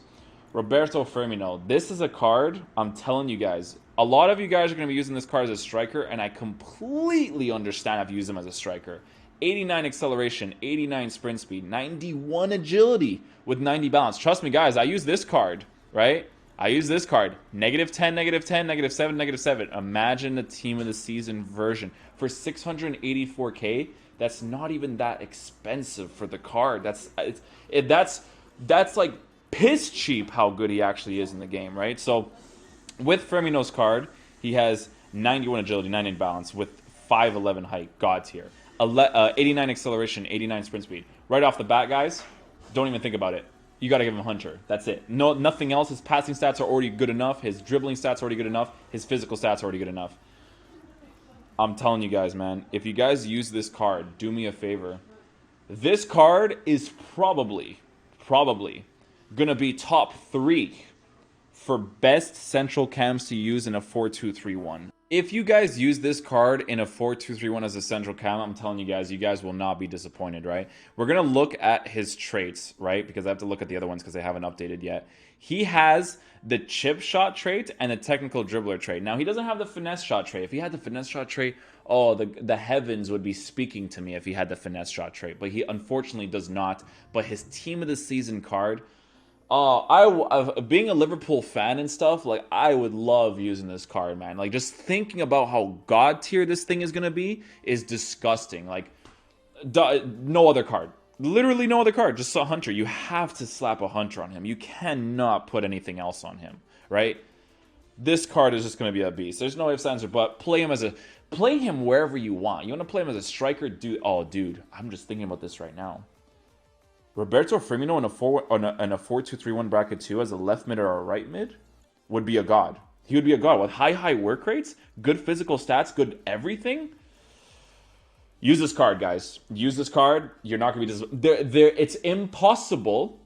Roberto Firmino, this is a card, I'm telling you guys, a lot of you guys are going to be using this card as a striker, and I completely understand if you use him as a striker. 89 acceleration, 89 sprint speed, 91 agility with 90 balance. Trust me, guys, I use this card, right? I use this card. -10, -10, -7, -7. Imagine the team of the season version. For 684k, that's not even that expensive for the card. That's like piss cheap how good he actually is in the game, right? So with Firmino's card, he has 91 agility, 99 balance with 5'11 height, god tier. 89 acceleration, 89 sprint speed. Right off the bat, guys, don't even think about it. You got to give him Hunter. That's it. No, nothing else. His passing stats are already good enough. His dribbling stats are already good enough. His physical stats are already good enough. I'm telling you guys, man, if you guys use this card, do me a favor. This card is probably going to be top 3 for best central cams to use in a 4-2-3-1. If you guys use this card in a 4-2-3-1 as a central cam, I'm telling you guys will not be disappointed, right? We're going to look at his traits, right? Because I have to look at the other ones because they haven't updated yet. He has the chip shot trait and the technical dribbler trait. Now, he doesn't have the finesse shot trait. If he had the finesse shot trait, oh, the heavens would be speaking to me if he had the finesse shot trait. But he unfortunately does not. But his team of the season card, being a Liverpool fan and stuff, like, I would love using this card, man. Like, just thinking about how god tier this thing is gonna be is disgusting. Like, no other card, literally no other card. Just a Hunter. You have to slap a Hunter on him. You cannot put anything else on him, right? This card is just gonna be a beast. There's no ifs, ands, or buts. Play him wherever you want. You want to play him as a striker, dude? Oh, dude, I'm just thinking about this right now. Roberto Firmino in a 4-2-3-1 bracket 2 as a left mid or a right mid would be a god. He would be a god with high work rates, good physical stats, good everything. Use this card, guys. Use this card. You're not going to be it's impossible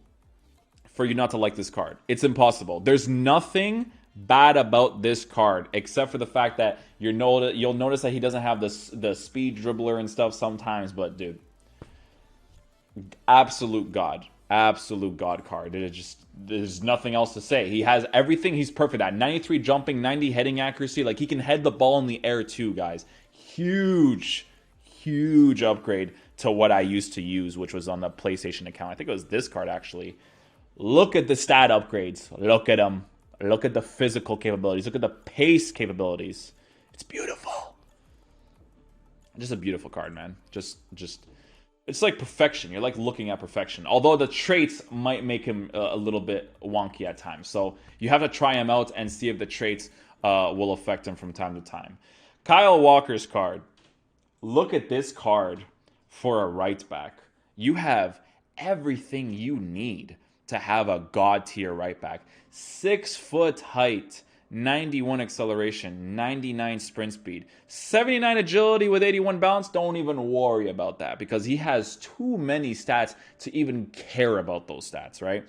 for you not to like this card. It's impossible. There's nothing bad about this card except for the fact that you'll notice that he doesn't have the speed dribbler and stuff sometimes. But dude, absolute god card. There's nothing else to say. He has everything he's perfect at. 93 jumping, 90 heading accuracy. Like, he can head the ball in the air too, guys. Huge upgrade to what I used to use, which was on the PlayStation account. I think it was this card, actually. Look at the stat upgrades. Look at them. Look at the physical capabilities. Look at the pace capabilities. It's beautiful. Just a beautiful card, man. Just it's like perfection. You're like looking at perfection. Although the traits might make him a little bit wonky at times. So you have to try him out and see if the traits will affect him from time to time. Kyle Walker's card. Look at this card for a right back. You have everything you need to have a god tier right back. 6 foot height, 91 acceleration, 99 sprint speed, 79 agility with 81 balance. Don't even worry about that because he has too many stats to even care about those stats, right?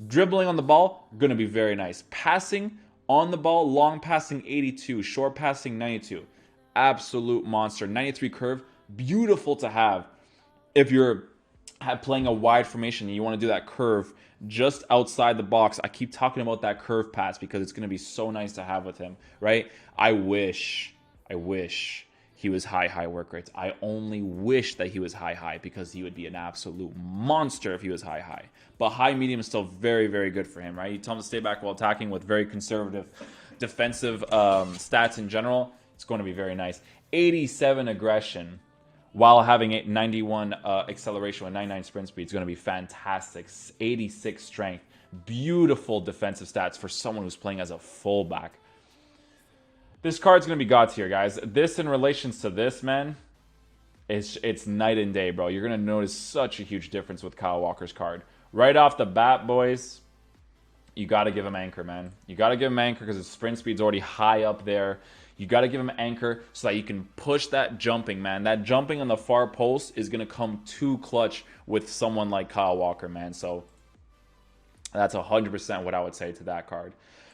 Dribbling on the ball, gonna be very nice. Passing on the ball, long passing 82, short passing 92. Absolute monster. 93 curve, beautiful to have if you're playing a wide formation and you want to do that curve just outside the box. I keep talking about that curve pass because it's going to be so nice to have with him, right? I wish he was high work rates. I only wish that he was high because he would be an absolute monster if he was high. But high medium is still very good for him, right? You tell him to stay back while attacking with very conservative defensive stats in general. It's going to be very nice. 87 aggression while having 91 acceleration with 99 sprint speed is going to be fantastic. 86 strength. Beautiful defensive stats for someone who's playing as a fullback. This card's going to be god tier, guys. This in relations to this, man, it's night and day, bro. You're going to notice such a huge difference with Kyle Walker's card. Right off the bat, boys, you got to give him anchor, man. You got to give him anchor because his sprint speed's already high up there. You got to give him anchor so that you can push that jumping, man. That jumping on the far post is going to come too clutch with someone like Kyle Walker, man. So that's 100% what I would say to that card.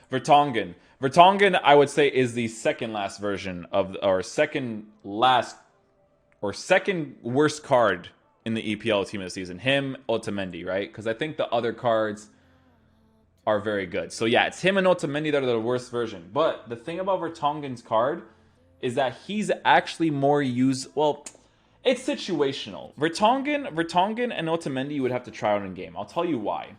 Vertonghen. Vertonghen, I would say, is the second last version of, or second worst card in the EPL team of the season. Him, Otamendi, right? Because I think the other cards are very good. So yeah, it's him and Otamendi that are the worst version. But the thing about Vertonghen's card is that he's actually more used. Well, it's situational. Vertonghen and Otamendi you would have to try out in game. I'll tell you why.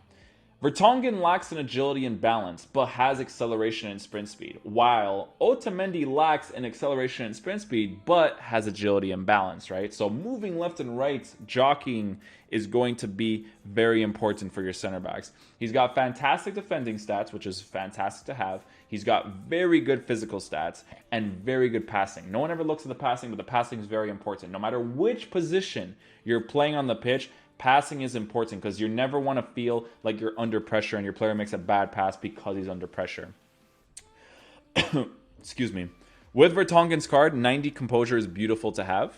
Vertonghen lacks in agility and balance, but has acceleration and sprint speed, while Otamendi lacks in acceleration and sprint speed, but has agility and balance, right? So moving left and right, jockeying is going to be very important for your center backs. He's got fantastic defending stats, which is fantastic to have. He's got very good physical stats and very good passing. No one ever looks at the passing, but the passing is very important. No matter which position you're playing on the pitch, passing is important because you never want to feel like you're under pressure and your player makes a bad pass because he's under pressure. Excuse me. With Vertonghen's card, 90 composure is beautiful to have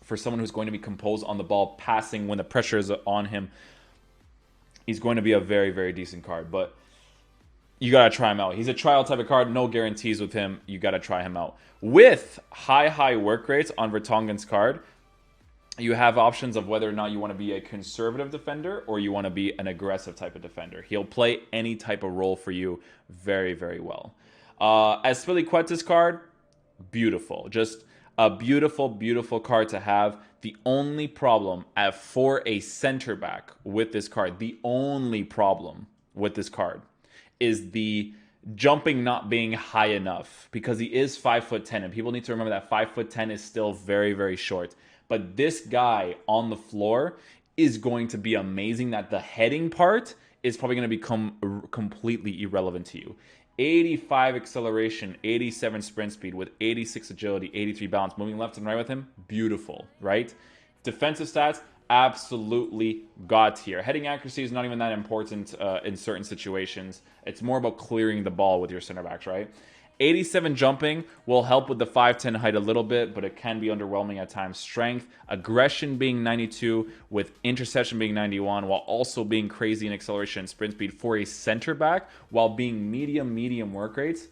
for someone who's going to be composed on the ball, passing when the pressure is on him. He's going to be a very decent card, but you got to try him out. He's a trial type of card, no guarantees with him. You got to try him out. With high work rates on Vertonghen's card, you have options of whether or not you want to be a conservative defender or you want to be an aggressive type of defender. He'll play any type of role for you very well. As Azpilicueta's card, beautiful. Just a beautiful card to have. The only problem for a center back with this card, the only problem with this card is the jumping not being high enough because he is 5'10", and people need to remember that 5'10" is still very short. But this guy on the floor is going to be amazing that the heading part is probably going to become completely irrelevant to you. 85 acceleration, 87 sprint speed with 86 agility, 83 balance, moving left and right with him, beautiful, right? Defensive stats, absolutely god tier. Heading accuracy is not even that important in certain situations. It's more about clearing the ball with your center backs, right? 87 jumping will help with the 5'10 height a little bit, but it can be underwhelming at times. Strength, aggression being 92, with interception being 91, while also being crazy in acceleration and sprint speed for a center back, while being medium work rates.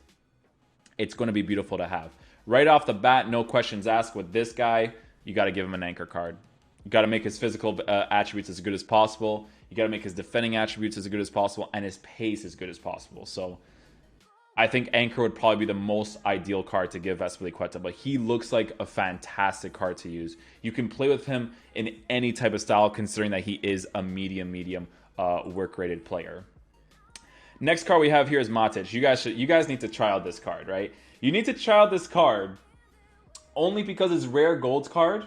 It's going to be beautiful to have. Right off the bat, no questions asked with this guy. You got to give him an anchor card. You got to make his physical attributes as good as possible. You got to make his defending attributes as good as possible, and his pace as good as possible. So I think Anchor would probably be the most ideal card to give Azpilicueta, but he looks like a fantastic card to use. You can play with him in any type of style, considering that he is a medium work-rated player. Next card we have here is Matic. You guys need to try out this card, right? You need to try out this card only because his rare gold card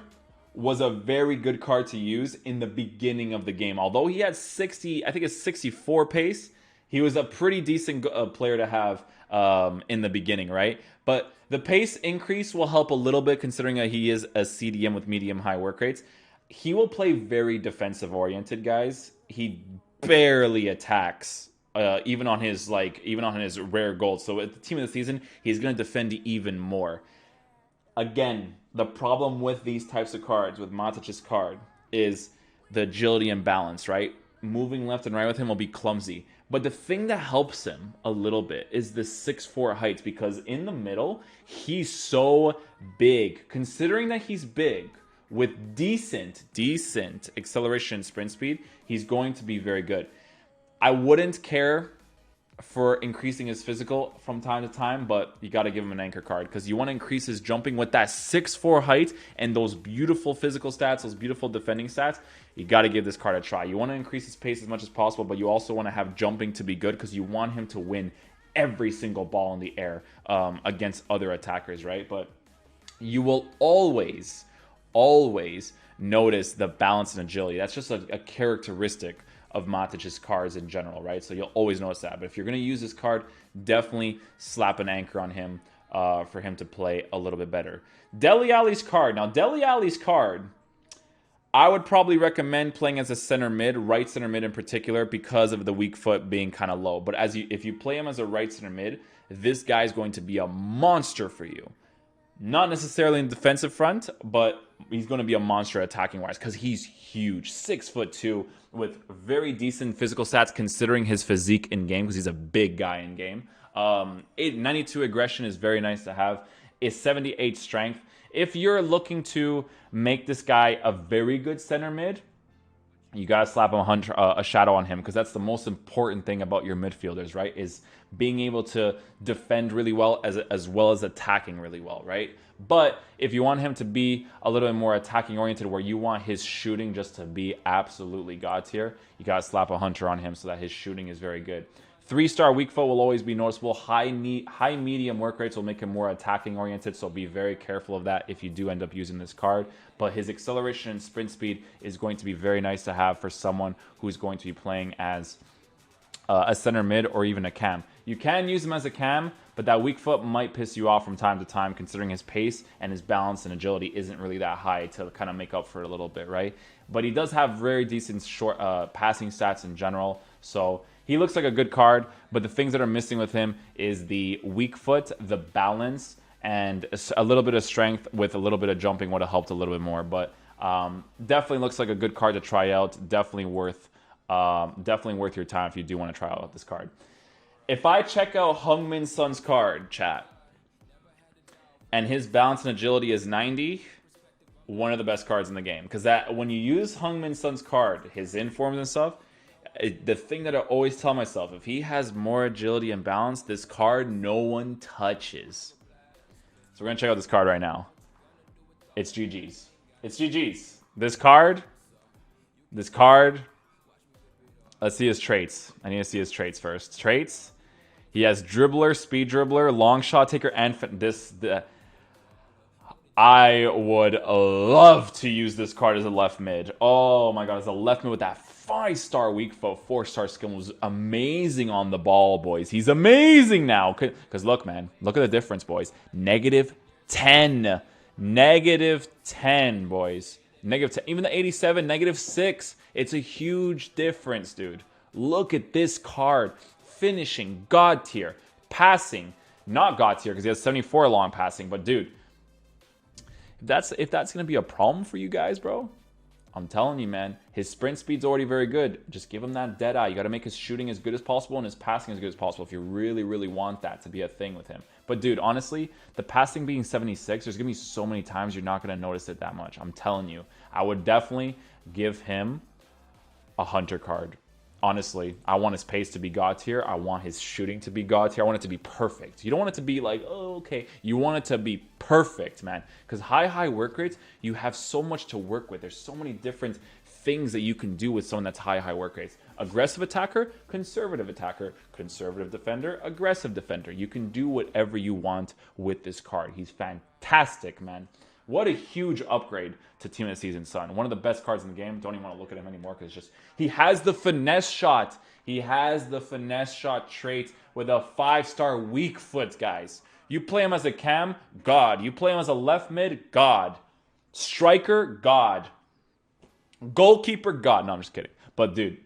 was a very good card to use in the beginning of the game. Although he had 60, I think it's 64 pace, he was a pretty decent player to have in the beginning, right? But the pace increase will help a little bit considering that he is a CDM with medium-high work rates. He will play very defensive-oriented, guys. He barely attacks, even on his rare gold. So at the team of the season, he's going to defend even more. Again, the problem with these types of cards, with Matic's card, is the agility and balance, right? Moving left and right with him will be clumsy. But the thing that helps him a little bit is the 6'4" heights, because in the middle, he's so big. Considering that he's big, with decent acceleration and sprint speed, he's going to be very good. I wouldn't care for increasing his physical from time to time, but you got to give him an anchor card because you want to increase his jumping with that 6'4" height and those beautiful physical stats, those beautiful defending stats. You got to give this card a try. You want to increase his pace as much as possible, but you also want to have jumping to be good because you want him to win every single ball in the air against other attackers, right? But you will always notice the balance and agility. That's just a characteristic of Matic's cards in general, right? So you'll always notice that. But if you're going to use this card, definitely slap an anchor on him for him to play a little bit better. Dele Alli's card. Now, Dele Alli's card, I would probably recommend playing as a center mid, right center mid in particular, because of the weak foot being kind of low. But if you play him as a right center mid, this guy is going to be a monster for you. Not necessarily in the defensive front, but he's going to be a monster attacking-wise because he's huge. 6'2", with very decent physical stats considering his physique in-game because he's a big guy in-game. 92 aggression is very nice to have. Is 78 strength. If you're looking to make this guy a very good center mid, you got to slap a shadow on him because that's the most important thing about your midfielders, right? Is being able to defend really well as well as attacking really well, right? But if you want him to be a little bit more attacking oriented where you want his shooting just to be absolutely god tier, you got to slap a hunter on him so that his shooting is very good. 3-star weak foot will always be noticeable. High medium work rates will make him more attacking oriented, so be very careful of that if you do end up using this card. But his acceleration and sprint speed is going to be very nice to have for someone who's going to be playing as a center mid or even a cam. You can use him as a cam, but that weak foot might piss you off from time to time considering his pace and his balance and agility isn't really that high to kind of make up for it a little bit, right? But he does have very decent short passing stats in general, so he looks like a good card, but the things that are missing with him is the weak foot, the balance, and a little bit of strength with a little bit of jumping would have helped a little bit more. But definitely looks like a good card to try out. Definitely worth your time if you do want to try out this card. If I check out Heung-min Son's card, chat, and his balance and agility is 90, one of the best cards in the game. Because that when you use Heung-min Son's card, his informs and stuff, the thing that I always tell myself, if he has more agility and balance, this card no one touches. So we're going to check out this card right now. It's GG's. It's GG's. This card, let's see his traits. I need to see his traits first. Traits, he has dribbler, speed dribbler, long shot taker, and I would love to use this card as a left mid. Oh my god, as a left mid with that 5-star weak foot, 4-star skill was amazing on the ball, boys. He's amazing now. Because look, man, look at the difference, boys. -10. -10, boys. -10. Even the 87, -6. It's a huge difference, dude. Look at this card. Finishing, god tier. Passing, Not God tier because he has 74 long passing. But dude, if that's going to be a problem for you guys, bro, I'm telling you, man, his sprint speed's already very good. Just give him that dead eye. You got to make his shooting as good as possible and his passing as good as possible if you really, really want that to be a thing with him. But dude, honestly, the passing being 76, there's going to be so many times you're not going to notice it that much. I'm telling you. I would definitely give him a Hunter card. Honestly, I want his pace to be God tier. I want his shooting to be God tier. I want it to be perfect. You don't want it to be like, oh, okay. You want it to be perfect, man. Because high work rates, you have so much to work with. There's so many different things that you can do with someone that's high work rates. Aggressive attacker, conservative defender, aggressive defender. You can do whatever you want with this card. He's fantastic, man. What a huge upgrade to Team of the Season, son. One of the best cards in the game. Don't even want to look at him anymore because just he has the finesse shot. He has the finesse shot trait with a 5-star weak foot, guys. You play him as a cam, God. You play him as a left mid, God. Striker, God. Goalkeeper, God. No, I'm just kidding. But dude,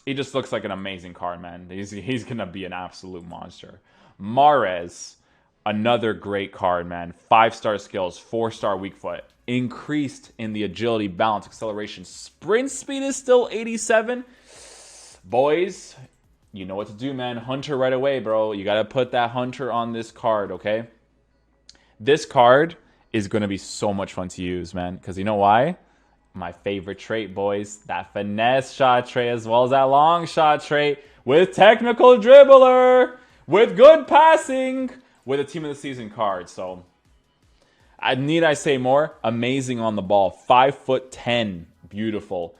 he just looks like an amazing card, man. He's going to be an absolute monster. Mahrez. Another great card, man. 5-star skills, 4-star weak foot. Increased in the agility, balance, acceleration. Sprint speed is still 87. Boys, you know what to do, man. Hunter right away, bro. You got to put that Hunter on this card, okay? This card is going to be so much fun to use, man. Because you know why? My favorite trait, boys. That finesse shot trait as well as that long shot trait. With technical dribbler. With good passing. With a Team of the Season card. So, need I say more? Amazing on the ball. 5'10". Beautiful.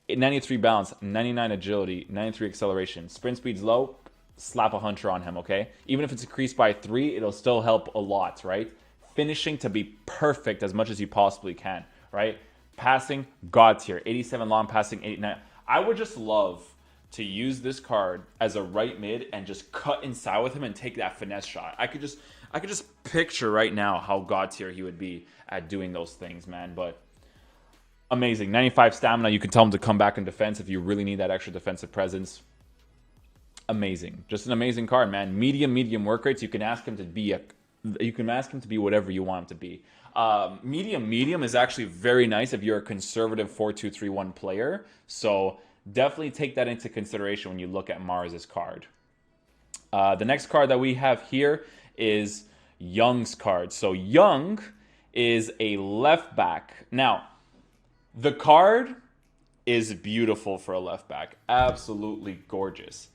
93 balance, 99 agility, 93 acceleration. Sprint speed's low. Slap a Hunter on him, okay? Even if it's increased by 3, it'll still help a lot, right? Finishing to be perfect as much as you possibly can, right? Passing, God tier. 87 long passing, 89. I would just love to use this card as a right mid and just cut inside with him and take that finesse shot. I could just picture right now how God tier he would be at doing those things, man. But amazing. 95 stamina. You can tell him to come back in defense if you really need that extra defensive presence. Amazing. Just an amazing card, man. Medium work rates. You can ask him to be whatever you want him to be. Medium is actually very nice if you're a conservative 4-2-3-1 player. So definitely take that into consideration when you look at Mahrez's card. The next card that we have here is Young's card. So Young is a left back. Now, the card is beautiful for a left back. Absolutely gorgeous.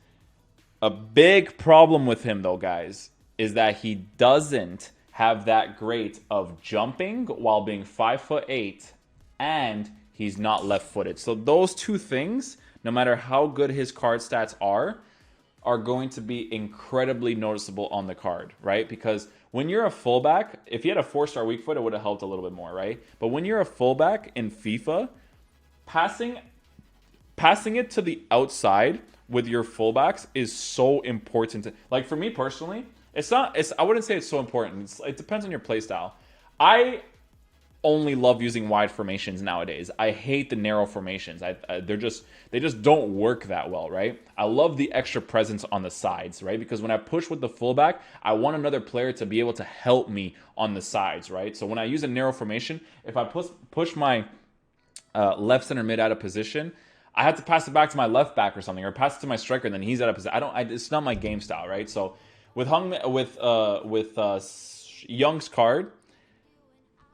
A big problem with him, though, guys, is that he doesn't have that great of jumping while being 5'8", and he's not left-footed. So those two things, no matter how good his card stats are going to be incredibly noticeable on the card, right? Because when you're a fullback, if you had a 4-star weak foot, it would have helped a little bit more, right? But when you're a fullback in FIFA, passing it to the outside with your fullbacks is so important. Like for me personally, I wouldn't say it's so important. It depends on your play style. I only love using wide formations nowadays. I hate the narrow formations. They just don't work that well, right? I love the extra presence on the sides, right? Because when I push with the fullback, I want another player to be able to help me on the sides, right? So when I use a narrow formation, if I push my left center mid out of position, I have to pass it back to my left back or something, or pass it to my striker, and then he's out of position. It's not my game style, right? So with Young's card,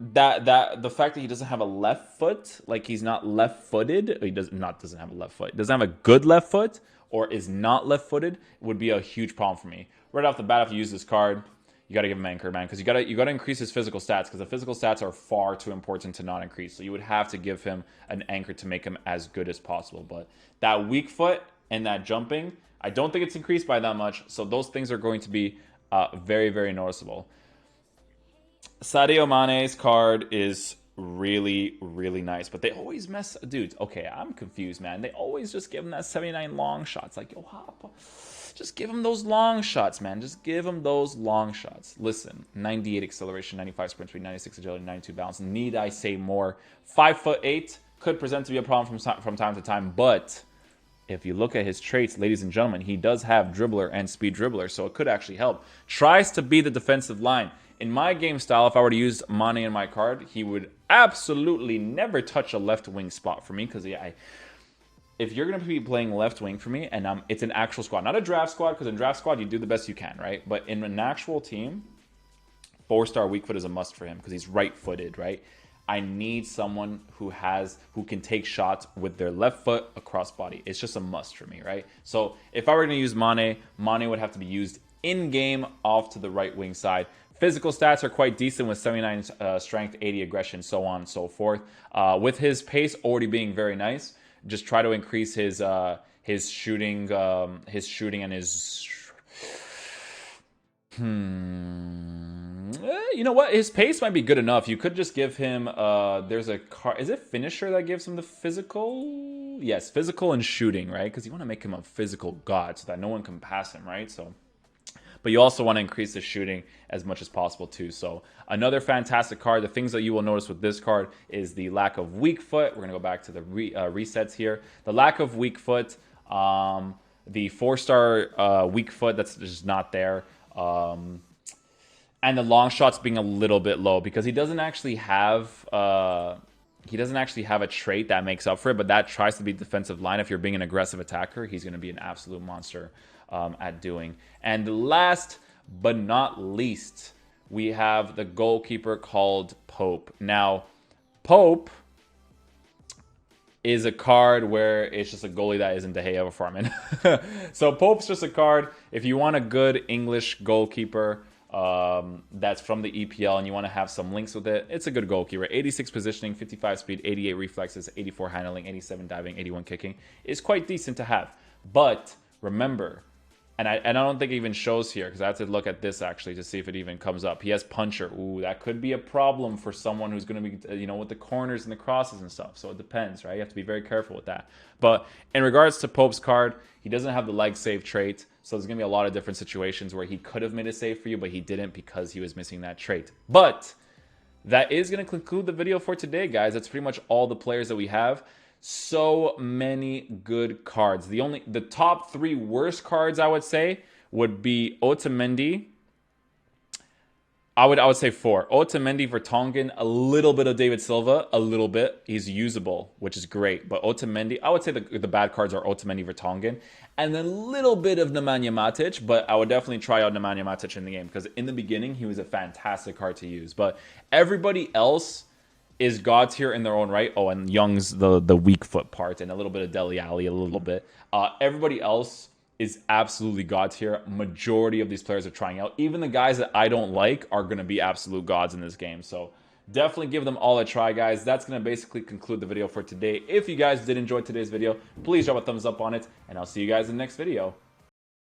that the fact that he doesn't have a left foot, like he's not left-footed, he doesn't have a left foot, doesn't have a good left foot, or is not left-footed, would be a huge problem for me. Right off the bat, if you use this card, you got to give him anchor, man, because you got to increase his physical stats, because the physical stats are far too important to not increase. So you would have to give him an anchor to make him as good as possible. But that weak foot and that jumping, I don't think it's increased by that much. So those things are going to be very, very noticeable. Sadio Mane's card is really, really nice, but they always mess... Dude, okay, I'm confused, man. They always just give him that 79 long shots. Like, yo, hop. Just give him those long shots, man. Just give him those long shots. Listen, 98 acceleration, 95 sprint speed, 96 agility, 92 balance. Need I say more? 5'8", could present to be a problem from time to time, but if you look at his traits, ladies and gentlemen, he does have dribbler and speed dribbler, so it could actually help. Tries to be the defensive line. In my game style, if I were to use Mane in my card, he would absolutely never touch a left wing spot for me, because if you're going to be playing left wing for me, and it's an actual squad, not a draft squad, because in draft squad, you do the best you can, right? But in an actual team, 4-star weak foot is a must for him, because he's right-footed, right? I need someone who can take shots with their left foot across body. It's just a must for me, right? So if I were going to use Mane, Mane would have to be used in-game off to the right wing side. Physical stats are quite decent with 79 strength, 80 aggression, so on and so forth. With his pace already being very nice, just try to increase his shooting and his... You know what? His pace might be good enough. You could just give him... there's a car... Is it finisher that gives him the physical? Yes, physical and shooting, right? Because you want to make him a physical god so that no one can pass him, right? So... But you also want to increase the shooting as much as possible too. So another fantastic card. The things that you will notice with this card is the lack of weak foot. We're going to go back to the resets here. The lack of weak foot, the 4-star weak foot that's just not there. And the long shots being a little bit low because he doesn't actually have a trait that makes up for it, but that tries to be defensive line. If you're being an aggressive attacker, he's going to be an absolute monster at doing. And last but not least, we have the goalkeeper called Pope. Now, Pope is a card where it's just a goalie that isn't De Gea farming. So Pope's just a card. If you want a good English goalkeeper that's from the EPL and you want to have some links with it, it's a good goalkeeper. 86 positioning, 55 speed, 88 reflexes, 84 handling, 87 diving, 81 kicking is quite decent to have. But remember, and I don't think it even shows here because I have to look at this actually to see if it even comes up. He has puncher. Ooh, that could be a problem for someone who's going to be, you know, with the corners and the crosses and stuff. So it depends, right? You have to be very careful with that. But in regards to Pope's card, he doesn't have the leg save trait. So there's going to be a lot of different situations where he could have made a save for you, but he didn't because he was missing that trait. But that is going to conclude the video for today, guys. That's pretty much all the players that we have. So many good cards. The top 3 worst cards, I would say, would be Otamendi. I would say 4. Otamendi, Vertonghen, a little bit of David Silva, a little bit. He's usable, which is great. But Otamendi, I would say the bad cards are Otamendi, Vertonghen, and then a little bit of Nemanja Matic. But I would definitely try out Nemanja Matic in the game because in the beginning, he was a fantastic card to use. But everybody else is God tier in their own right. Oh, and Young's the weak foot part, and a little bit of Dele Alli, a little bit. Everybody else is absolutely God tier. Majority of these players are trying out. Even the guys that I don't like are going to be absolute gods in this game. So definitely give them all a try, guys. That's going to basically conclude the video for today. If you guys did enjoy today's video, please drop a thumbs up on it, and I'll see you guys in the next video.